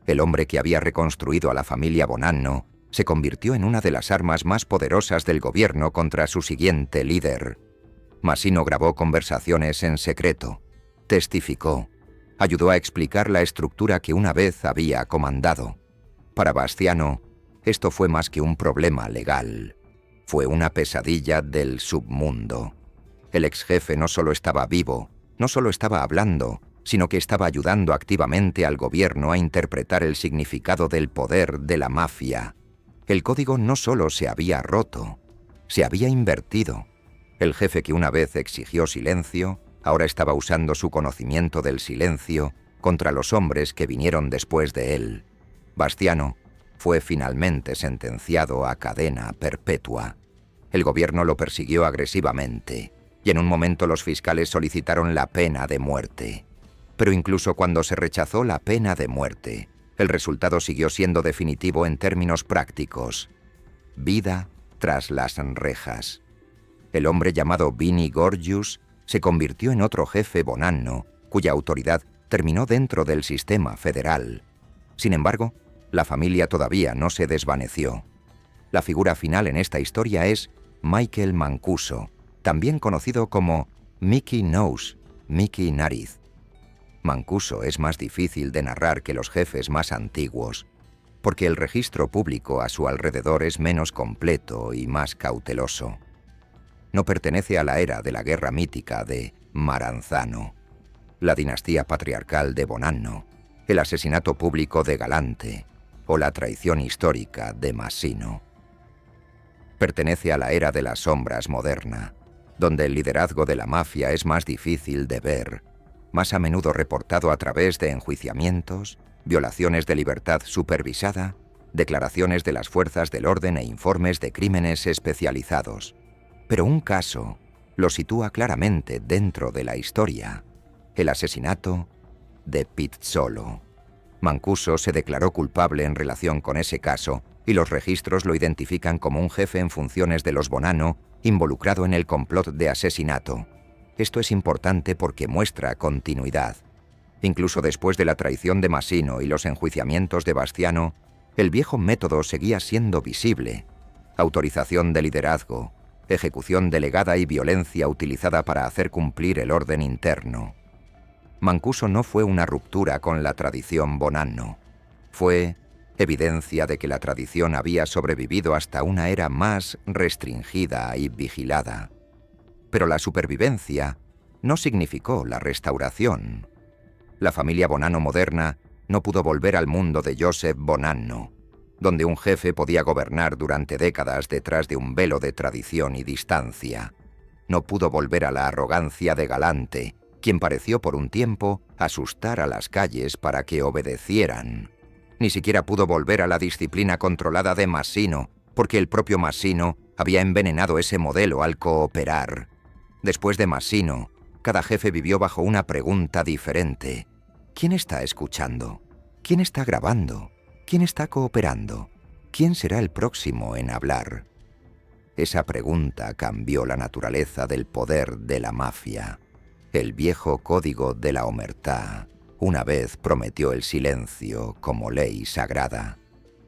El hombre que había reconstruido a la familia Bonanno se convirtió en una de las armas más poderosas del gobierno contra su siguiente líder. Massino grabó conversaciones en secreto, testificó, ayudó a explicar la estructura que una vez había comandado. Para Bastiano, esto fue más que un problema legal. Fue una pesadilla del submundo. El exjefe no solo estaba vivo, no solo estaba hablando, sino que estaba ayudando activamente al gobierno a interpretar el significado del poder de la mafia. El código no solo se había roto, se había invertido. El jefe que una vez exigió silencio, ahora estaba usando su conocimiento del silencio contra los hombres que vinieron después de él. Bastiano fue finalmente sentenciado a cadena perpetua. El gobierno lo persiguió agresivamente, y en un momento los fiscales solicitaron la pena de muerte. Pero incluso cuando se rechazó la pena de muerte, el resultado siguió siendo definitivo en términos prácticos. Vida tras las rejas. El hombre llamado Vinnie Gorgius se convirtió en otro jefe Bonanno, cuya autoridad terminó dentro del sistema federal. Sin embargo, la familia todavía no se desvaneció. La figura final en esta historia es Michael Mancuso, también conocido como Mickey Nose, Mickey Nariz. Mancuso es más difícil de narrar que los jefes más antiguos, porque el registro público a su alrededor es menos completo y más cauteloso. No pertenece a la era de la guerra mítica de Maranzano, la dinastía patriarcal de Bonanno, el asesinato público de Galante o la traición histórica de Massino. Pertenece a la era de las sombras moderna, donde el liderazgo de la mafia es más difícil de ver, más a menudo reportado a través de enjuiciamientos, violaciones de libertad supervisada, declaraciones de las fuerzas del orden e informes de crímenes especializados. Pero un caso lo sitúa claramente dentro de la historia: el asesinato de Pizzolo. Mancuso se declaró culpable en relación con ese caso y los registros lo identifican como un jefe en funciones de los Bonanno involucrado en el complot de asesinato. Esto es importante porque muestra continuidad. Incluso después de la traición de Massino y los enjuiciamientos de Bastiano, el viejo método seguía siendo visible. Autorización de liderazgo, ejecución delegada y violencia utilizada para hacer cumplir el orden interno. Mancuso no fue una ruptura con la tradición Bonanno. Fue evidencia de que la tradición había sobrevivido hasta una era más restringida y vigilada. Pero la supervivencia no significó la restauración. La familia Bonanno moderna no pudo volver al mundo de Joseph Bonanno, donde un jefe podía gobernar durante décadas detrás de un velo de tradición y distancia. No pudo volver a la arrogancia de Galante, quien pareció por un tiempo asustar a las calles para que obedecieran. Ni siquiera pudo volver a la disciplina controlada de Massino, porque el propio Massino había envenenado ese modelo al cooperar. Después de Massino, cada jefe vivió bajo una pregunta diferente. ¿Quién está escuchando? ¿Quién está grabando? ¿Quién está cooperando? ¿Quién será el próximo en hablar? Esa pregunta cambió la naturaleza del poder de la mafia. El viejo código de la omertá una vez prometió el silencio como ley sagrada.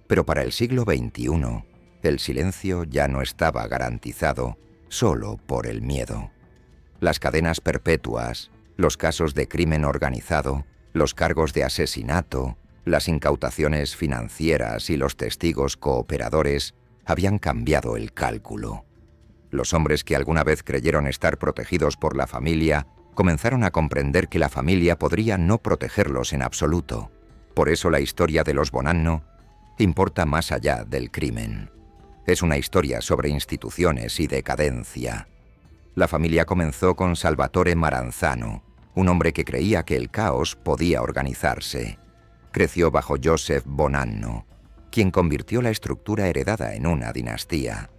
Pero para el siglo XXI, el silencio ya no estaba garantizado solo por el miedo. Las cadenas perpetuas, los casos de crimen organizado, los cargos de asesinato, las incautaciones financieras y los testigos cooperadores habían cambiado el cálculo. Los hombres que alguna vez creyeron estar protegidos por la familia comenzaron a comprender que la familia podría no protegerlos en absoluto. Por eso la historia de los Bonanno importa más allá del crimen. Es una historia sobre instituciones y decadencia. La familia comenzó con Salvatore Maranzano, un hombre que creía que el caos podía organizarse. Creció bajo Joseph Bonanno, quien convirtió la estructura heredada en una dinastía.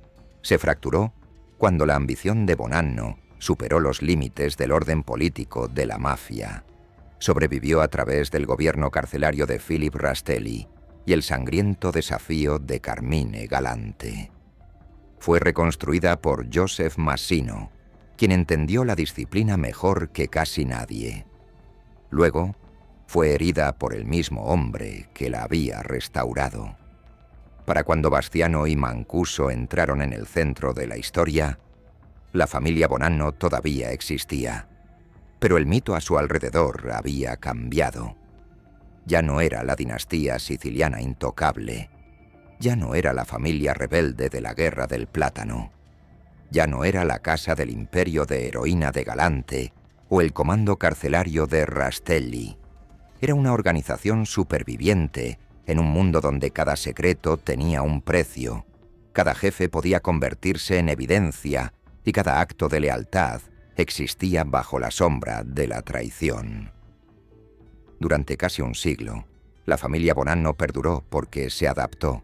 Se fracturó cuando la ambición de Bonanno superó los límites del orden político de la mafia. Sobrevivió a través del gobierno carcelario de Philip Rastelli y el sangriento desafío de Carmine Galante. Fue reconstruida por Joseph Massino, quien entendió la disciplina mejor que casi nadie. Luego, fue herida por el mismo hombre que la había restaurado. Para cuando Bastiano y Mancuso entraron en el centro de la historia, la familia Bonanno todavía existía, pero el mito a su alrededor había cambiado. Ya no era la dinastía siciliana intocable, ya no era la familia rebelde de la Guerra del Plátano, ya no era la casa del imperio de heroína de Galante o el comando carcelario de Rastelli. Era una organización superviviente en un mundo donde cada secreto tenía un precio, cada jefe podía convertirse en evidencia y cada acto de lealtad existía bajo la sombra de la traición. Durante casi un siglo, la familia Bonanno perduró porque se adaptó.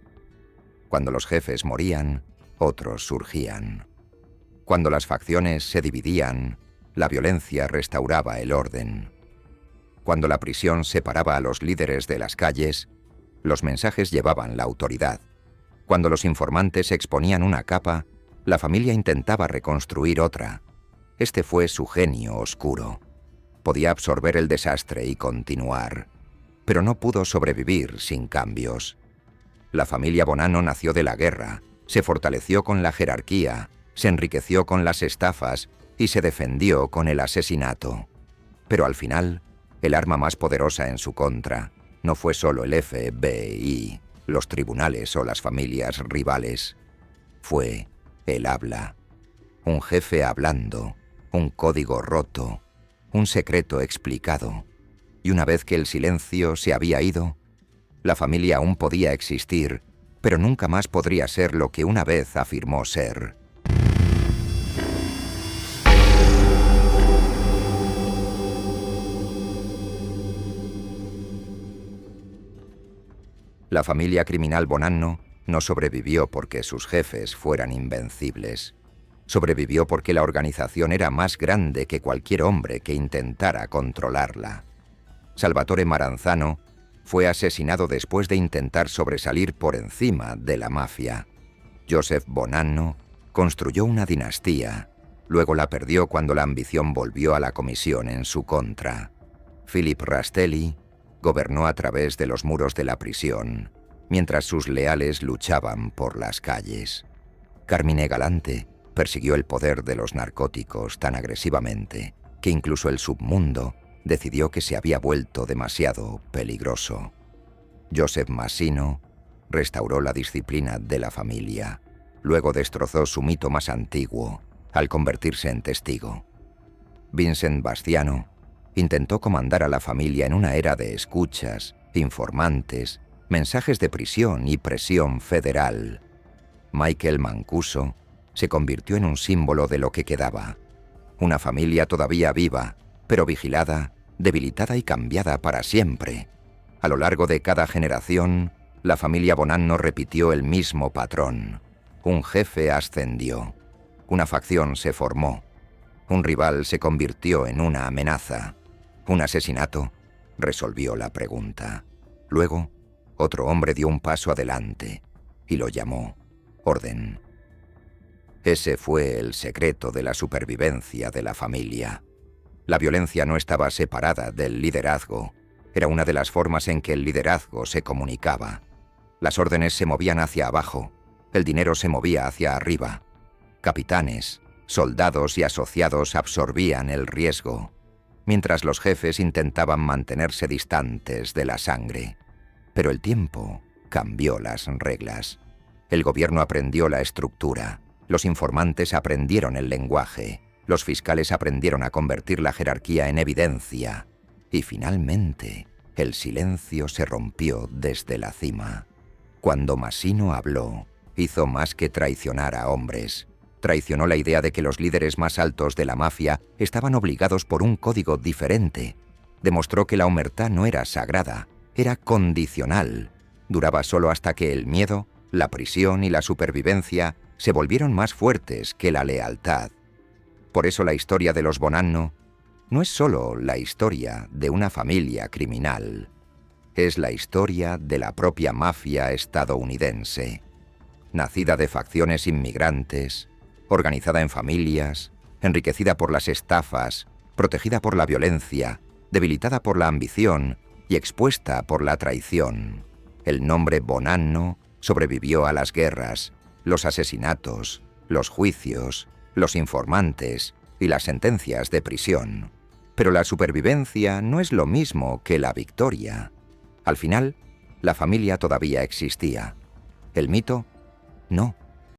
Cuando los jefes morían, otros surgían. Cuando las facciones se dividían, la violencia restauraba el orden. Cuando la prisión separaba a los líderes de las calles, los mensajes llevaban la autoridad. Cuando los informantes exponían una capa, la familia intentaba reconstruir otra. Este fue su genio oscuro. Podía absorber el desastre y continuar, pero no pudo sobrevivir sin cambios. La familia Bonanno nació de la guerra, se fortaleció con la jerarquía, se enriqueció con las estafas y se defendió con el asesinato. Pero al final, el arma más poderosa en su contra no fue solo el FBI, los tribunales o las familias rivales. Fue el habla. Un jefe hablando, un código roto, un secreto explicado. Y una vez que el silencio se había ido, la familia aún podía existir, pero nunca más podría ser lo que una vez afirmó ser. La familia criminal Bonanno no sobrevivió porque sus jefes fueran invencibles. Sobrevivió porque la organización era más grande que cualquier hombre que intentara controlarla. Salvatore Maranzano fue asesinado después de intentar sobresalir por encima de la mafia. Joseph Bonanno construyó una dinastía, luego la perdió cuando la ambición volvió a la comisión en su contra. Philip Rastelli gobernó a través de los muros de la prisión, mientras sus leales luchaban por las calles. Carmine Galante persiguió el poder de los narcóticos tan agresivamente que incluso el submundo decidió que se había vuelto demasiado peligroso. Joseph Massino restauró la disciplina de la familia, luego destrozó su mito más antiguo al convertirse en testigo. Vincent Bastiano intentó comandar a la familia en una era de escuchas, informantes, mensajes de prisión y presión federal. Michael Mancuso se convirtió en un símbolo de lo que quedaba. Una familia todavía viva, pero vigilada, debilitada y cambiada para siempre. A lo largo de cada generación, la familia Bonanno repitió el mismo patrón. Un jefe ascendió. Una facción se formó. Un rival se convirtió en una amenaza. Un asesinato resolvió la pregunta. Luego, otro hombre dio un paso adelante y lo llamó orden. Ese fue el secreto de la supervivencia de la familia. La violencia no estaba separada del liderazgo. Era una de las formas en que el liderazgo se comunicaba. Las órdenes se movían hacia abajo. El dinero se movía hacia arriba. Capitanes, soldados y asociados absorbían el riesgo, mientras los jefes intentaban mantenerse distantes de la sangre. Pero el tiempo cambió las reglas. El gobierno aprendió la estructura. Los informantes aprendieron el lenguaje. Los fiscales aprendieron a convertir la jerarquía en evidencia. Y finalmente, el silencio se rompió desde la cima. Cuando Massino habló, hizo más que traicionar a hombres. Traicionó la idea de que los líderes más altos de la mafia estaban obligados por un código diferente. Demostró que la omertá no era sagrada, era condicional. Duraba solo hasta que el miedo, la prisión y la supervivencia se volvieron más fuertes que la lealtad. Por eso la historia de los Bonanno no es solo la historia de una familia criminal. Es la historia de la propia mafia estadounidense. Nacida de facciones inmigrantes, organizada en familias, enriquecida por las estafas, protegida por la violencia, debilitada por la ambición y expuesta por la traición. El nombre Bonanno sobrevivió a las guerras, los asesinatos, los juicios, los informantes y las sentencias de prisión. Pero la supervivencia no es lo mismo que la victoria. Al final, la familia todavía existía. El mito, no.